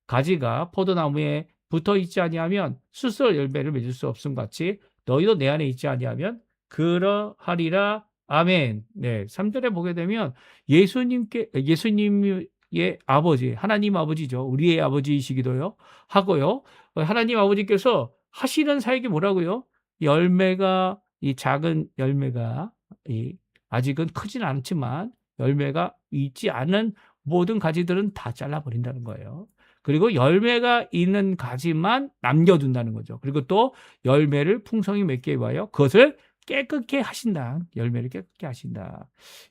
Speaker 1: 가지가 포도나무에 붙어 있지 아니하면 스스로 열매를 맺을 수 없음 같이 너희도 내 안에 있지 아니하면 그러하리라. 아멘. 네, 3절에 보게 되면 예수님의 아버지, 하나님 아버지죠. 우리의 아버지이시기도요. 하고요. 하나님 아버지께서 하시는 사역이 뭐라고요? 열매가, 이 작은 열매가, 아직은 크진 않지만 열매가 있지 않은 모든 가지들은 다 잘라버린다는 거예요. 그리고 열매가 있는 가지만 남겨둔다는 거죠. 그리고 또 열매를 풍성히 맺게 위하여 그것을 깨끗게 하신다. 열매를 깨끗게 하신다.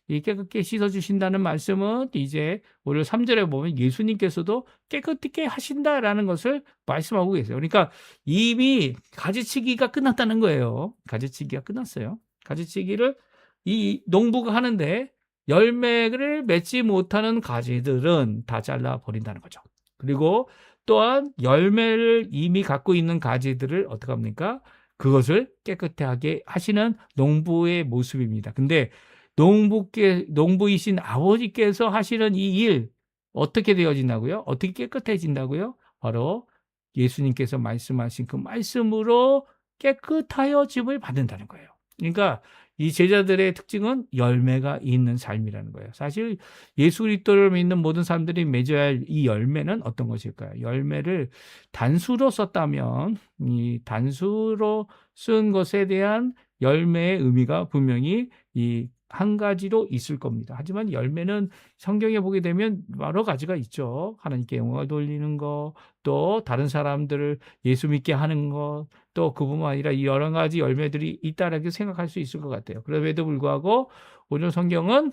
Speaker 1: 이 깨끗게 씻어주신다는 말씀은 이제 오늘 3절에 보면 예수님께서도 깨끗게 하신다라는 것을 말씀하고 계세요. 그러니까 이미 가지치기가 끝났다는 거예요. 가지치기가 끝났어요. 가지치기를 이 농부가 하는데 열매를 맺지 못하는 가지들은 다 잘라버린다는 거죠. 그리고 또한 열매를 이미 갖고 있는 가지들을 어떻게 합니까? 그것을 깨끗하게 하시는 농부의 모습입니다. 근데 농부이신 아버지께서 하시는 이 일, 어떻게 되어진다고요? 어떻게 깨끗해진다고요? 바로 예수님께서 말씀하신 그 말씀으로 깨끗하여짐을 받는다는 거예요. 그러니까 이 제자들의 특징은 열매가 있는 삶이라는 거예요. 사실 예수 그리스도를 믿는 모든 사람들이 맺어야 할 이 열매는 어떤 것일까요? 열매를 단수로 썼다면 이 단수로 쓴 것에 대한 열매의 의미가 분명히 이 한 가지로 있을 겁니다. 하지만 열매는 성경에 보게 되면 여러 가지가 있죠. 하나님께 영광을 돌리는 것, 또 다른 사람들을 예수 믿게 하는 것, 또 그뿐만 아니라 여러 가지 열매들이 있다라고 생각할 수 있을 것 같아요. 그럼에도 불구하고 오늘 성경은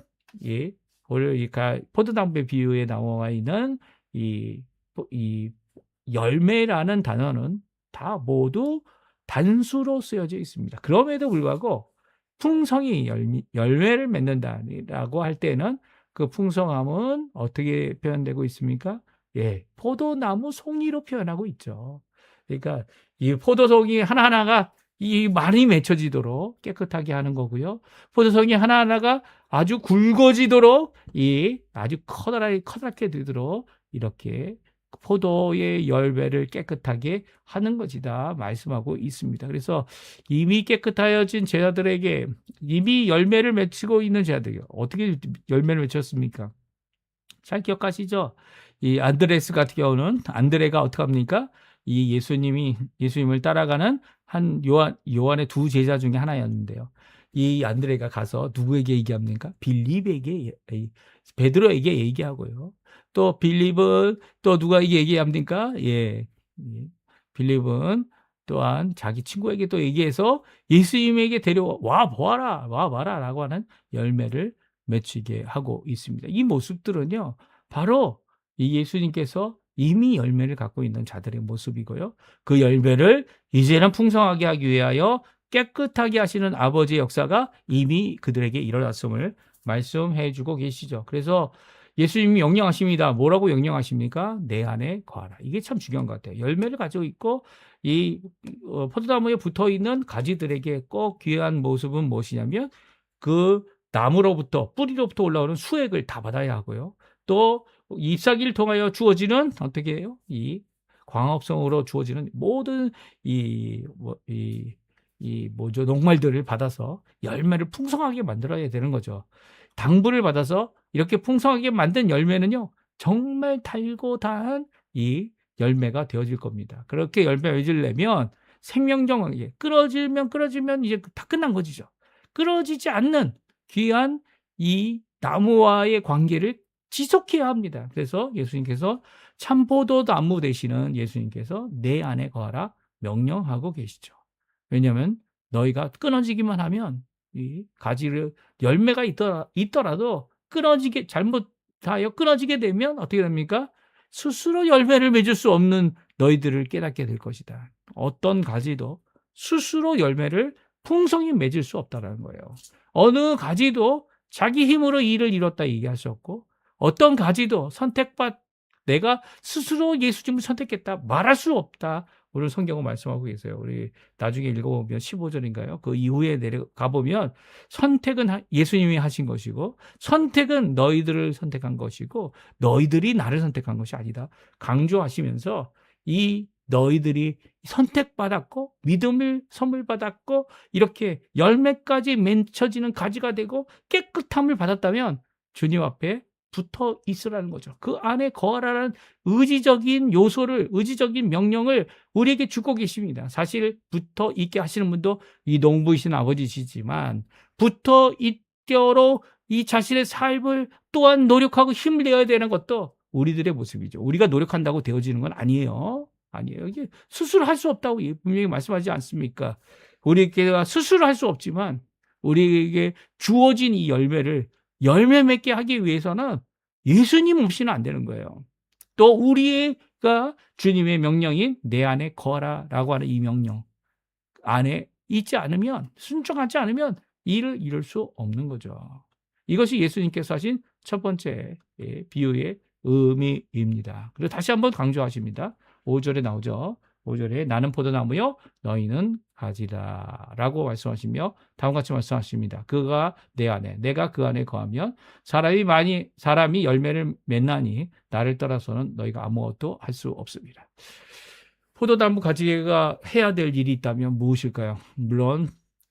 Speaker 1: 오늘 이 포도나무의 비유에 나와 있는 이 열매라는 단어는 다 모두 단수로 쓰여져 있습니다. 그럼에도 불구하고 풍성히 열매를 맺는다라고 할 때는 그 풍성함은 어떻게 표현되고 있습니까? 포도나무 송이로 표현하고 있죠. 그러니까 이 포도송이 하나하나가 이 많이 맺혀지도록 깨끗하게 하는 거고요. 포도송이 하나하나가 아주 굵어지도록 아주 커다랗게 되도록 이렇게 포도의 열매를 깨끗하게 하는 것이다 말씀하고 있습니다. 그래서 이미 깨끗하여진 제자들에게 이미 열매를 맺히고 있는 제자들이 어떻게 열매를 맺혔습니까? 잘 기억하시죠? 이 안드레스 같은 경우는 안드레가 어떻게 합니까? 이 예수님을 따라가는 한 요한의 두 제자 중에 하나였는데요. 이 안드레가 가서 누구에게 얘기합니까? 빌립에게, 베드로에게 얘기하고요. 또 빌립은 또 누가에게 얘기합니까? 빌립은 또한 자기 친구에게 또 얘기해서 예수님에게 데려와 봐라 라고 하는 열매를 맺히게 하고 있습니다. 이 모습들은요, 바로 이 예수님께서 이미 열매를 갖고 있는 자들의 모습이고요. 그 열매를 이제는 풍성하게 하기 위하여 깨끗하게 하시는 아버지의 역사가 이미 그들에게 일어났음을 말씀해 주고 계시죠. 그래서 예수님이 명령하십니다. 뭐라고 명령하십니까? 내 안에 거하라. 이게 참 중요한 것 같아요. 열매를 가지고 있고 이 포도나무에 붙어있는 가지들에게 꼭 귀한 모습은 무엇이냐면 그 나무로부터 뿌리로부터 올라오는 수액을 다 받아야 하고요. 또 잎사귀를 통하여 주어지는 어떻게 해요? 이 광합성으로 주어지는 모든 녹말들을 받아서 열매를 풍성하게 만들어야 되는 거죠. 당부를 받아서 이렇게 풍성하게 만든 열매는요, 정말 달고 다한 이 열매가 되어질 겁니다. 그렇게 열매 맺으려면 생명정하게 끊어지면 이제 다 끝난 거지죠. 끊어지지 않는 귀한 이 나무와의 관계를 지속해야 합니다. 그래서 예수님께서 참포도나무 되시는 예수님께서 내 안에 거하라 명령하고 계시죠. 왜냐하면 너희가 끊어지기만 하면 이 가지를 열매가 있더라도 잘못하여 끊어지게 되면 어떻게 됩니까? 스스로 열매를 맺을 수 없는 너희들을 깨닫게 될 것이다. 어떤 가지도 스스로 열매를 풍성히 맺을 수 없다는 거예요. 어느 가지도 자기 힘으로 일을 이뤘다 얘기할 수 없고 어떤 가지도 내가 스스로 예수님을 선택했다 말할 수 없다. 오늘 성경은 말씀하고 계세요. 우리 나중에 읽어보면 15절인가요? 그 이후에 내려가 보면 선택은 예수님이 하신 것이고 선택은 너희들을 선택한 것이고 너희들이 나를 선택한 것이 아니다. 강조하시면서 이 너희들이 선택받았고 믿음을 선물 받았고 이렇게 열매까지 맺혀지는 가지가 되고 깨끗함을 받았다면 주님 앞에 붙어 있으라는 거죠. 그 안에 거하라는 의지적인 요소를, 의지적인 명령을 우리에게 주고 계십니다. 사실 붙어 있게 하시는 분도 이 농부이신 아버지시지만 붙어 있도록 이 자신의 삶을 또한 노력하고 힘을 내야 되는 것도 우리들의 모습이죠. 우리가 노력한다고 되어지는 건 아니에요. 아니에요. 이게 스스로 할 수 없다고 분명히 말씀하지 않습니까? 우리가 스스로 할 수 없지만 우리에게 주어진 이 열매를 열매 맺게 하기 위해서는 예수님 없이는 안 되는 거예요. 또 우리가 주님의 명령인 내 안에 거하라라고 하는 이 명령 안에 있지 않으면, 순종하지 않으면 이를 이룰 수 없는 거죠. 이것이 예수님께서 하신 첫 번째 비유의 의미입니다. 그리고 다시 한번 강조하십니다. 5절에 나오죠. 5절에 나는 포도나무요 너희는 가지다 라고 말씀하시며 다음과 같이 말씀하십니다. 그가 내 안에 내가 그 안에 거하면 사람이 열매를 맺나니 나를 떠나서는 너희가 아무것도 할 수 없습니다. 포도나무 가지가 해야 될 일이 있다면 무엇일까요? 물론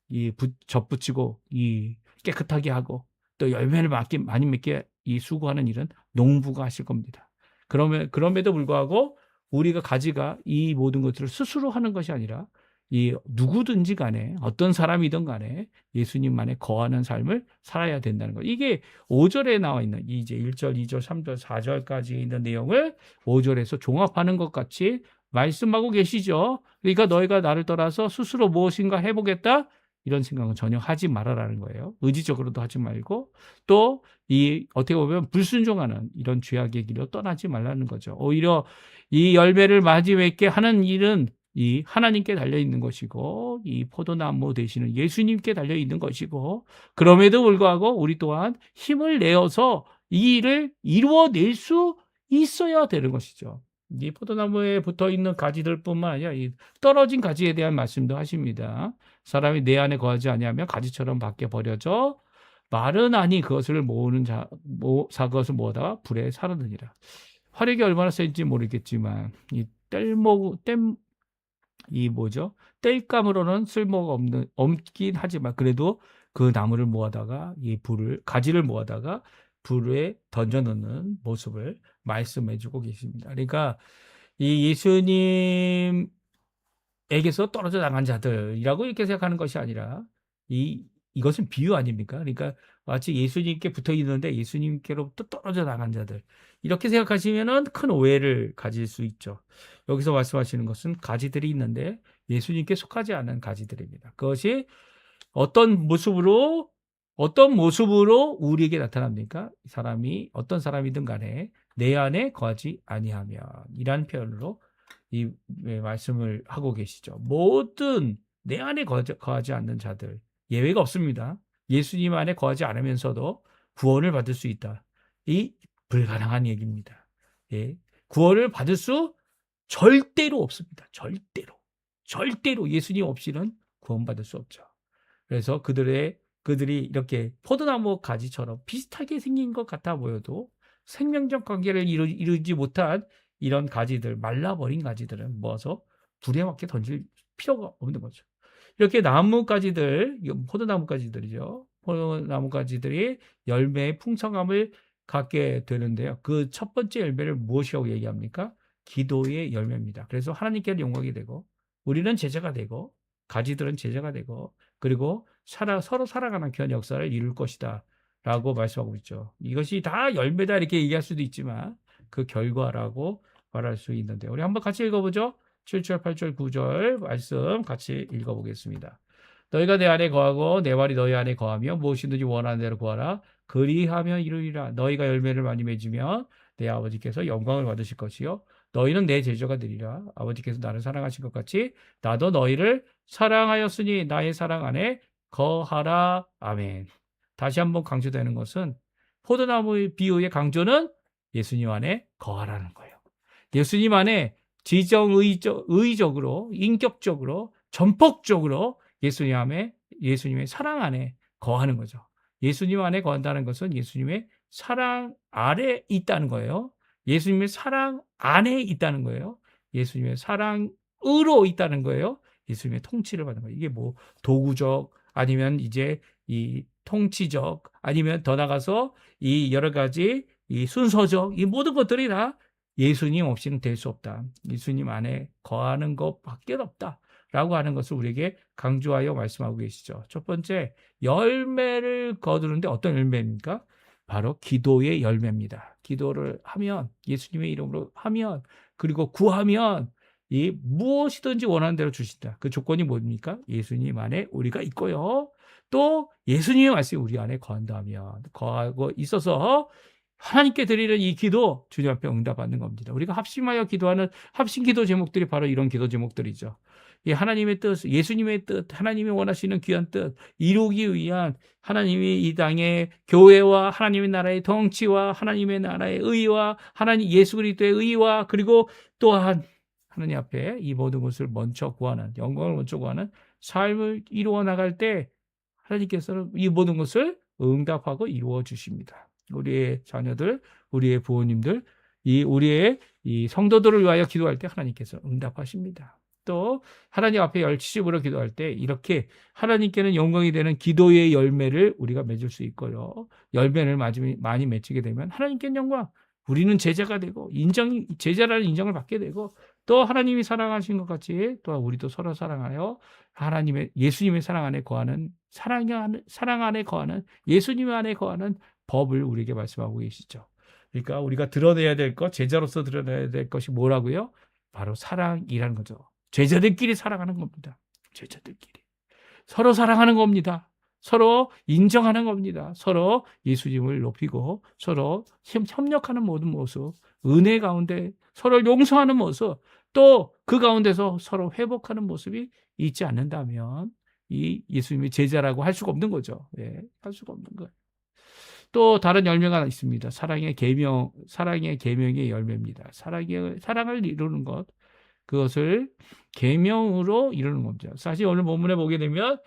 Speaker 1: 이 젖붙이고 이 깨끗하게 하고 또 열매를 많이 맺게 이 수고하는 일은 농부가 하실 겁니다. 그럼에도 불구하고 우리가 가지가 이 모든 것들을 스스로 하는 것이 아니라 이 누구든지 간에 어떤 사람이든 간에 예수님만에 거하는 삶을 살아야 된다는 것. 이게 5절에 나와 있는 이제 1절, 2절, 3절, 4절까지 있는 내용을 5절에서 종합하는 것 같이 말씀하고 계시죠. 그러니까 너희가 나를 떠나서 스스로 무엇인가 해보겠다? 이런 생각은 전혀 하지 말아라는 거예요. 의지적으로도 하지 말고 또 이 어떻게 보면 불순종하는 이런 죄악의 길로 떠나지 말라는 거죠. 오히려 이 열매를 맞이 맺게 하는 일은 이 하나님께 달려 있는 것이고 이 포도나무 되시는 예수님께 달려 있는 것이고 그럼에도 불구하고 우리 또한 힘을 내어서 이 일을 이루어낼 수 있어야 되는 것이죠. 이 포도나무에 붙어 있는 가지들뿐만 아니라 이 떨어진 가지에 대한 말씀도 하십니다. 사람이 내 안에 거하지 아니하면 가지처럼 밖에 버려져 마르나니 그것을 그것을 모으다가 불에 사르느니라. 화력이 얼마나 센지 모르겠지만 뗄감으로는 쓸모가 없긴 하지만 그래도 그 나무를 모아다가 가지를 모아다가 불에 던져 넣는 모습을 말씀해 주고 계십니다. 그러니까 이 예수님에게서 떨어져 나간 자들이라고 이렇게 생각하는 것이 아니라 이것은 비유 아닙니까? 그러니까 마치 예수님께 붙어 있는데 예수님께로부터 떨어져 나간 자들. 이렇게 생각하시면은 큰 오해를 가질 수 있죠. 여기서 말씀하시는 것은 가지들이 있는데 예수님께 속하지 않은 가지들입니다. 그것이 어떤 모습으로 우리에게 나타납니까? 어떤 사람이든 간에 내 안에 거하지 아니하면 이란 표현으로 이 말씀을 하고 계시죠. 모든 내 안에 거하지 않는 자들 예외가 없습니다. 예수님 안에 거하지 않으면서도 구원을 받을 수 있다. 이 불가능한 얘기입니다. 예. 구원을 받을 수 절대로 없습니다. 절대로 예수님 없이는 구원받을 수 없죠. 그래서 그들이 이렇게 포도나무 가지처럼 비슷하게 생긴 것 같아 보여도 생명적 관계를 이루지 못한 이런 가지들, 말라버린 가지들은 모아서 불에 맞게 던질 필요가 없는 거죠. 이렇게 나뭇가지들, 포도나뭇가지들이죠. 포도나뭇가지들이 열매의 풍성함을 갖게 되는데요. 그 첫 번째 열매를 무엇이라고 얘기합니까? 기도의 열매입니다. 그래서 하나님께 영광이 되고 우리는 제자가 되고 가지들은 제자가 되고 그리고 서로 살아가는 귀한 역사를 이룰 것이다 라고 말씀하고 있죠. 이것이 다 열매다 이렇게 얘기할 수도 있지만 그 결과라고 말할 수 있는데 우리 한번 같이 읽어보죠. 7절, 8절, 9절 말씀 같이 읽어보겠습니다. 너희가 내 안에 거하고 내 말이 너희 안에 거하며 무엇이든지 원하는 대로 구하라. 그리하면 이루리라. 너희가 열매를 많이 맺으면 내 아버지께서 영광을 받으실 것이요. 너희는 내 제자가 되리라. 아버지께서 나를 사랑하신 것 같이 나도 너희를 사랑하였으니 나의 사랑 안에 거하라. 아멘. 다시 한번 강조되는 것은 포도나무의 비유의 강조는 예수님 안에 거하라는 거예요. 예수님 안에 의적으로, 인격적으로, 전폭적으로 예수님의 사랑 안에 거하는 거죠. 예수님 안에 거한다는 것은 예수님의 사랑 아래 있다는 거예요. 예수님의 사랑 안에 있다는 거예요. 예수님의 사랑으로 있다는 거예요. 예수님의 통치를 받는 거예요. 이게 뭐 도구적 아니면 이제 이 통치적 아니면 더 나가서 이 여러 가지 이 순서적 이 모든 것들이 다 예수님 없이는 될 수 없다. 예수님 안에 거하는 것밖에 없다. 라고 하는 것을 우리에게 강조하여 말씀하고 계시죠. 첫 번째, 열매를 거두는데 어떤 열매입니까? 바로 기도의 열매입니다. 기도를 하면, 예수님의 이름으로 하면, 그리고 구하면, 이 무엇이든지 원하는 대로 주신다. 그 조건이 뭡니까? 예수님 안에 우리가 있고요. 또 예수님의 말씀이 우리 안에 거한다면, 거하고 있어서 하나님께 드리는 이 기도 주님 앞에 응답받는 겁니다. 우리가 합심하여 기도하는 합심 기도 제목들이 바로 이런 기도 제목들이죠. 이 하나님의 뜻, 예수님의 뜻, 하나님이 원하시는 귀한 뜻 이루기 위한 하나님이 이 땅의 교회와 하나님의 나라의 통치와 하나님의 나라의 의와 하나님 예수 그리스도의 의와 그리고 또한 하나님 앞에 이 모든 것을 먼저 구하는 영광을 먼저 구하는 삶을 이루어 나갈 때 하나님께서는 이 모든 것을 응답하고 이루어 주십니다. 우리의 자녀들, 우리의 부모님들, 우리의 이 성도들을 위하여 기도할 때 하나님께서 응답하십니다. 또 하나님 앞에 열심으로 기도할 때 이렇게 하나님께는 영광이 되는 기도의 열매를 우리가 맺을 수 있고요. 열매를 많이 맺히게 되면 하나님께는 영광, 우리는 제자가 되고 제자라는 인정을 받게 되고 또 하나님이 사랑하신 것 같이 또 우리도 서로 사랑하여 예수님의 사랑 안에 거하는 사랑 안에 거하는 예수님 안에 거하는 법을 우리에게 말씀하고 계시죠. 그러니까 우리가 드러내야 될 것, 제자로서 드러내야 될 것이 뭐라고요? 바로 사랑이라는 거죠. 제자들끼리 사랑하는 겁니다. 제자들끼리. 서로 사랑하는 겁니다. 서로 인정하는 겁니다. 서로 예수님을 높이고 서로 협력하는 모든 모습, 은혜 가운데 서로 용서하는 모습, 또 그 가운데서 서로 회복하는 모습이 있지 않는다면 이 예수님의 제자라고 할 수가 없는 거죠. 예, 할 수가 없는 거예요. 또 다른 열매가 있습니다. 사랑의 계명의 열매입니다. 사랑을 이루는 것, 그것을 계명으로 이루는 겁니다. 사실 오늘 본문에 보게 되면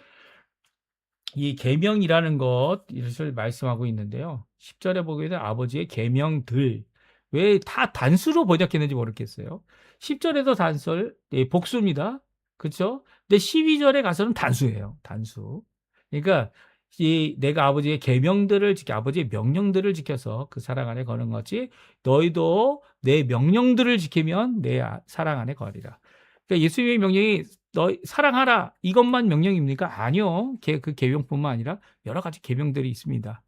Speaker 1: 이 계명이라는 것을 말씀하고 있는데요. 10절에 보게 되면 아버지의 계명들. 왜 다 단수로 번역했는지 모르겠어요. 10절에도 복수입니다. 그렇죠? 근데 12절에 가서는 단수예요. 단수. 그러니까 내가 아버지의 계명들을 아버지의 명령들을 지켜서 그 사랑 안에 거는 것이 너희도 내 명령들을 지키면 내 사랑 안에 거리라. 그러니까 예수님의 명령이 너 사랑하라 이것만 명령입니까? 아니요. 그 계명뿐만 아니라 여러 가지 계명들이 있습니다.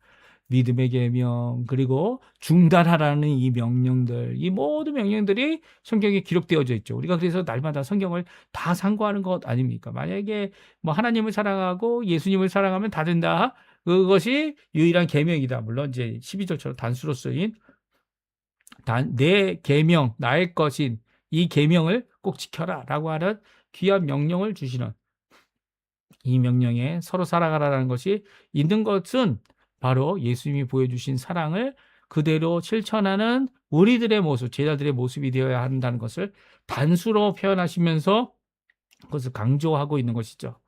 Speaker 1: 믿음의 계명 그리고 중단하라는 이 명령들 이 모든 명령들이 성경에 기록되어져 있죠. 우리가 그래서 날마다 성경을 다 상고하는 것 아닙니까? 만약에 뭐 하나님을 사랑하고 예수님을 사랑하면 다 된다. 그것이 유일한 계명이다. 물론 이제 12절처럼 단수로 쓰인 내 계명 나의 것인 이 계명을 꼭 지켜라라고 하는 귀한 명령을 주시는 이 명령에 서로 살아가라는 것이 있는 것은 바로 예수님이 보여주신 사랑을 그대로 실천하는 우리들의 모습, 제자들의 모습이 되어야 한다는 것을 단수로 표현하시면서 그것을 강조하고 있는 것이죠.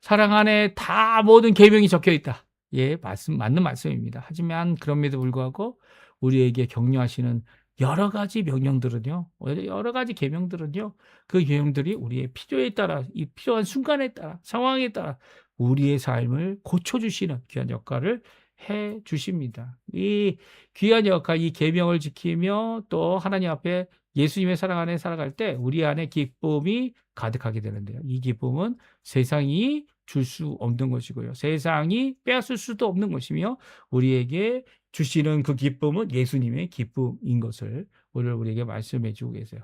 Speaker 1: 사랑 안에 다 모든 계명이 적혀 있다. 예, 맞는 말씀입니다. 하지만 그럼에도 불구하고 우리에게 격려하시는 여러 가지 명령들은요, 여러 가지 계명들은요, 그 계명들이 우리의 필요에 따라, 이 필요한 순간에 따라, 상황에 따라 우리의 삶을 고쳐주시는 귀한 역할을 해 주십니다. 이 귀한 역할, 이 계명을 지키며 또 하나님 앞에 예수님의 사랑 안에 살아갈 때 우리 안에 기쁨이 가득하게 되는데요. 이 기쁨은 세상이 줄 수 없는 것이고요. 세상이 빼앗을 수도 없는 것이며 우리에게 주시는 그 기쁨은 예수님의 기쁨인 것을 오늘 우리에게 말씀해 주고 계세요.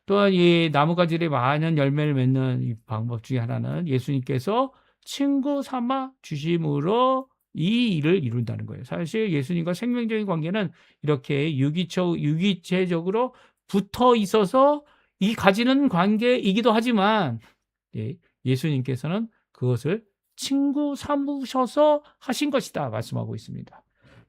Speaker 1: 또한 이 나무가지에 많은 열매를 맺는 이 방법 중에 하나는 예수님께서 친구 삼아 주심으로 이 일을 이룬다는 거예요. 사실 예수님과 생명적인 관계는 이렇게 유기체적으로 붙어 있어서 이 가지는 관계이기도 하지만 예수님께서는 그것을 친구 삼으셔서 하신 것이다 말씀하고 있습니다.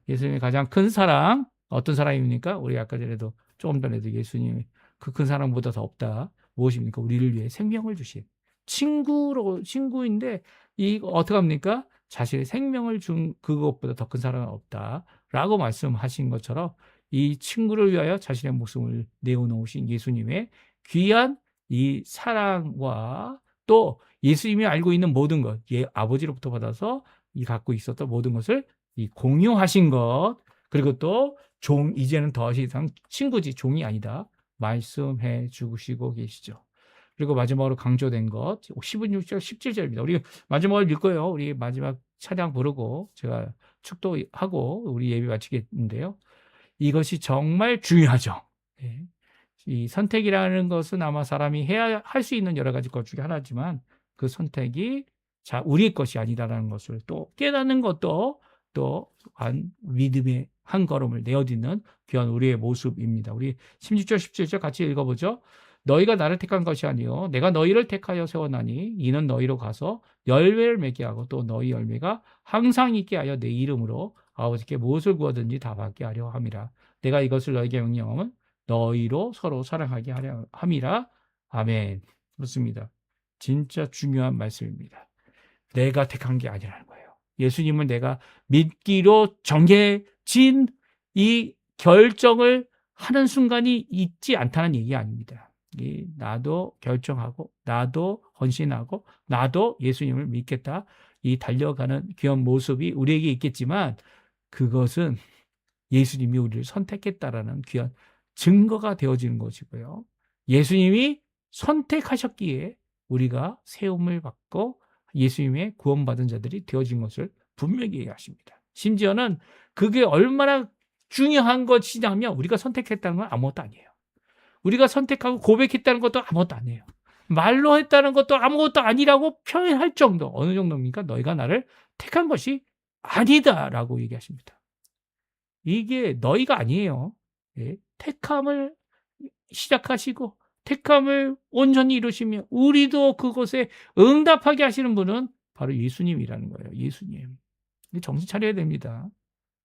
Speaker 1: 예수님의 가장 큰 사랑 어떤 사랑입니까? 우리 아까 전에도 조금 전에도 예수님이 그 큰 사랑보다 더 없다. 무엇입니까? 우리를 위해 생명을 주신 친구인데 어떻게 합니까? 자신의 생명을 준 그것보다 더 큰 사랑은 없다라고 말씀하신 것처럼 이 친구를 위하여 자신의 목숨을 내어놓으신 예수님의 귀한 이 사랑과 또 예수님이 알고 있는 모든 것, 아버지로부터 받아서 이 갖고 있었던 모든 것을 이 공유하신 것, 그리고 또 이제는 더 이상 친구지 종이 아니다 말씀해 주시고 계시죠. 그리고 마지막으로 강조된 것 16절 17절입니다. 우리 마지막을 읽고요. 우리 마지막 찬양 부르고 제가 축도하고 우리 예배 마치겠는데요. 이것이 정말 중요하죠. 네. 이 선택이라는 것은 아마 사람이 해야 할 수 있는 여러 가지 것 중에 하나지만 그 선택이 우리의 것이 아니다라는 것을 또 깨닫는 것도 또 믿음의 한 걸음을 내어딛는 귀한 우리의 모습입니다. 우리 16절 17절 같이 읽어보죠. 너희가 나를 택한 것이 아니요 내가 너희를 택하여 세워나니 이는 너희로 가서 열매를 맺게 하고 또 너희 열매가 항상 있게 하여 내 이름으로 아버지께 무엇을 구하든지 다 받게 하려 함이라. 내가 이것을 너희에게 명령하면 너희로 서로 사랑하게 하려 함이라. 아멘. 그렇습니다. 진짜 중요한 말씀입니다. 내가 택한 게 아니라는 거예요. 예수님을 내가 믿기로 정해진 이 결정을 하는 순간이 있지 않다는 얘기 아닙니다. 나도 결정하고 나도 헌신하고 나도 예수님을 믿겠다. 이 달려가는 귀한 모습이 우리에게 있겠지만 그것은 예수님이 우리를 선택했다라는 귀한 증거가 되어지는 것이고요. 예수님이 선택하셨기에 우리가 세움을 받고 예수님의 구원받은 자들이 되어진 것을 분명히 얘기하십니다. 심지어는 그게 얼마나 중요한 것이냐면 우리가 선택했다는 건 아무것도 아니에요. 우리가 선택하고 고백했다는 것도 아무것도 아니에요. 말로 했다는 것도 아무것도 아니라고 표현할 정도. 어느 정도입니까? 너희가 나를 택한 것이 아니다라고 얘기하십니다. 이게 너희가 아니에요. 예, 택함을 시작하시고 택함을 온전히 이루시며 우리도 그것에 응답하게 하시는 분은 바로 예수님이라는 거예요. 예수님. 정신 차려야 됩니다.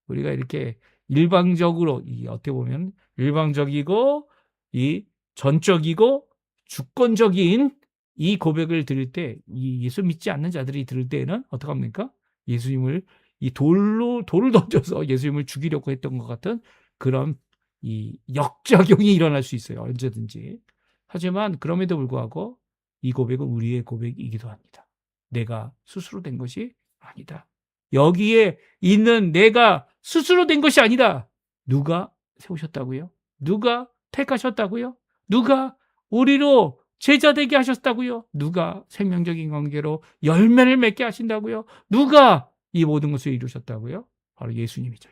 Speaker 1: 우리가 이렇게 일방적으로 어떻게 보면 일방적이고 이 전적이고 주권적인 이 고백을 드릴 때 이 예수 믿지 않는 자들이 들을 때에는 어떻게 합니까? 예수님을 이 돌을 던져서 예수님을 죽이려고 했던 것 같은 그런 이 역작용이 일어날 수 있어요. 언제든지. 하지만 그럼에도 불구하고 이 고백은 우리의 고백이기도 합니다. 내가 스스로 된 것이 아니다. 여기에 있는 내가 스스로 된 것이 아니다. 누가 세우셨다고요? 누가 택하셨다고요? 누가 우리로 제자되게 하셨다고요? 누가 생명적인 관계로 열매를 맺게 하신다고요? 누가 이 모든 것을 이루셨다고요? 바로 예수님이죠.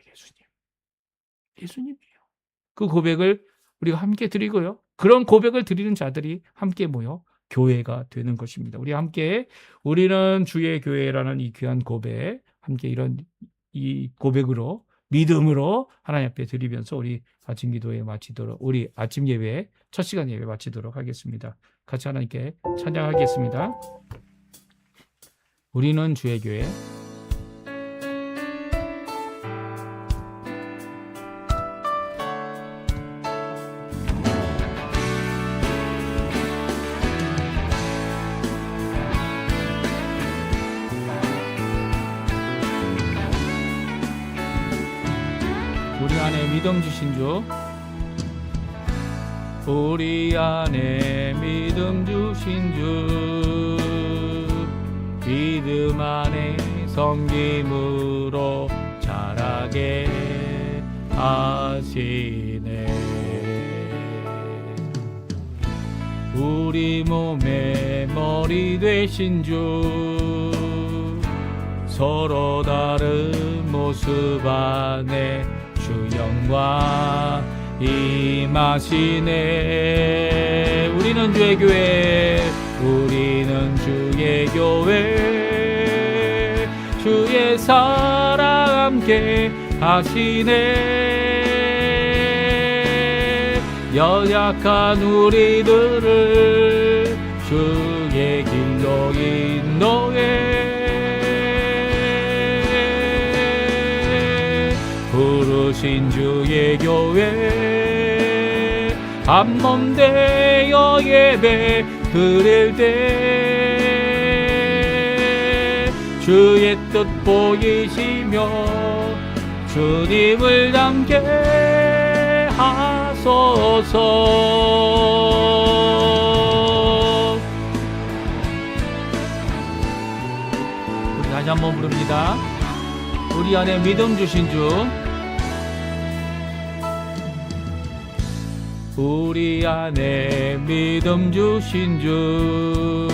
Speaker 1: 예수님이에요. 그 고백을 우리가 함께 드리고요. 그런 고백을 드리는 자들이 함께 모여 교회가 되는 것입니다. 우리 함께 우리는 주의 교회라는 이 귀한 고백, 함께 이런 이 고백으로 믿음으로 하나님 앞에 드리면서 우리 아침 기도회 마치도록 우리 아침 예배 첫 시간 예배 마치도록 하겠습니다. 같이 하나님께 찬양하겠습니다. 우리는 주의 교회. 우리 안에 믿음 주신 주, 우리 안에 믿음 주신 주, 믿음 안에 섬김으로 자라게 하시네. 우리 몸의 머리 되신 주, 서로 다른 모습 안에 주 영광 임하시네. 우리는 주의 교회, 우리는 주의 교회, 주의 사랑 함께 하시네. 연약한 우리들을 주의 길로 인도해 부르신 주의 교회, 한몸 되어 예배 드릴 때 주의 뜻 보이시며 주님을 닮게 하소서. 우리 다시 한번 부릅니다. 우리 안에 믿음 주신 주, 우리 안에 믿음 주신 주,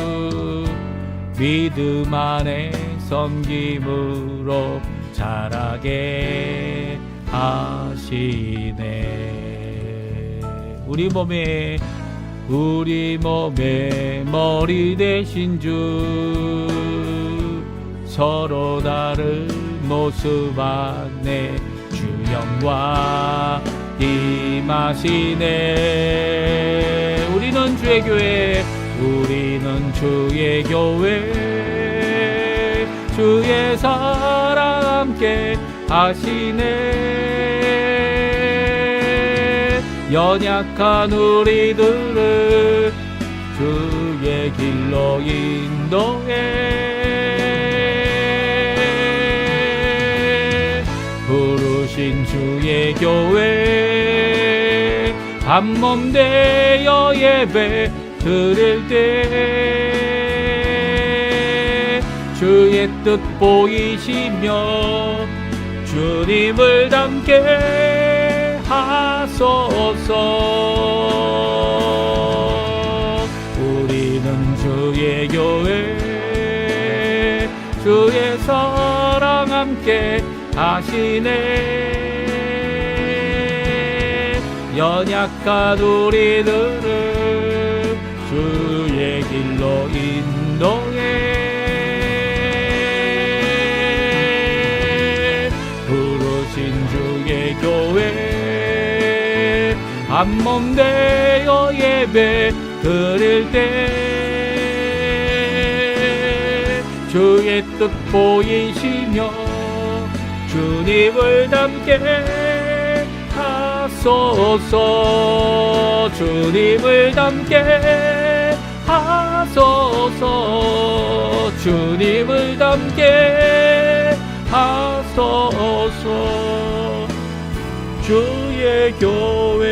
Speaker 1: 믿음 안에 섬김으로 자라게 하시네. 우리 몸에 머리 되신 주, 서로 다른 모습 안에 주 영광 임하시네. 우리는 주의 교회, 우리는 주의 교회, 주의 사랑 함께 하시네. 연약한 우리들을 주의 길로 인도해. 부르신 주의 교회, 한몸 되어 예배 드릴 때 주의 뜻 보이시며 주님을 닮게 하소서. 우리는 주의 교회, 주의 사랑 함께 하시네. 연약한 우리들을 주의 길로 인도해. 부르신 주의 교회, 한몸 되어 예배 드릴 때 주의 뜻 보이시며 주님을 닮게 하소서. 주님을 닮게 하소서. 주님을 닮게 하소서. 주의 교회.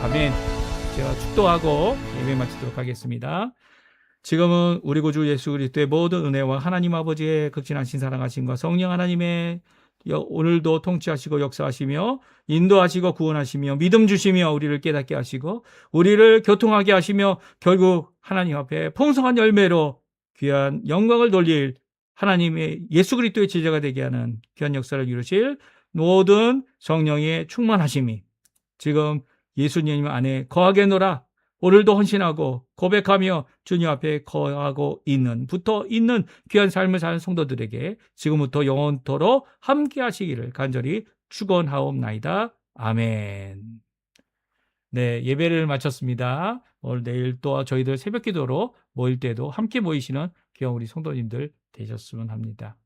Speaker 1: 아멘. 제가 축도하고 예배 마치도록 하겠습니다. 지금은 우리 구주 예수 그리스도의 모든 은혜와 하나님 아버지의 극진하신 사랑하심과 성령 하나님의 오늘도 통치하시고 역사하시며 인도하시고 구원하시며 믿음 주시며 우리를 깨닫게 하시고 우리를 교통하게 하시며 결국 하나님 앞에 풍성한 열매로 귀한 영광을 돌릴 하나님의 예수 그리스도의 제자가 되게 하는 귀한 역사를 이루실 모든 성령의 충만하심이 지금 예수님 안에 거하게 노라. 오늘도 헌신하고 고백하며 주님 앞에 거하고 붙어 있는 귀한 삶을 사는 성도들에게 지금부터 영원토록 함께 하시기를 간절히 축원하옵나이다. 아멘. 네, 예배를 마쳤습니다. 오늘 내일 또 저희들 새벽 기도로 모일 때도 함께 모이시는 귀한 우리 성도님들 되셨으면 합니다.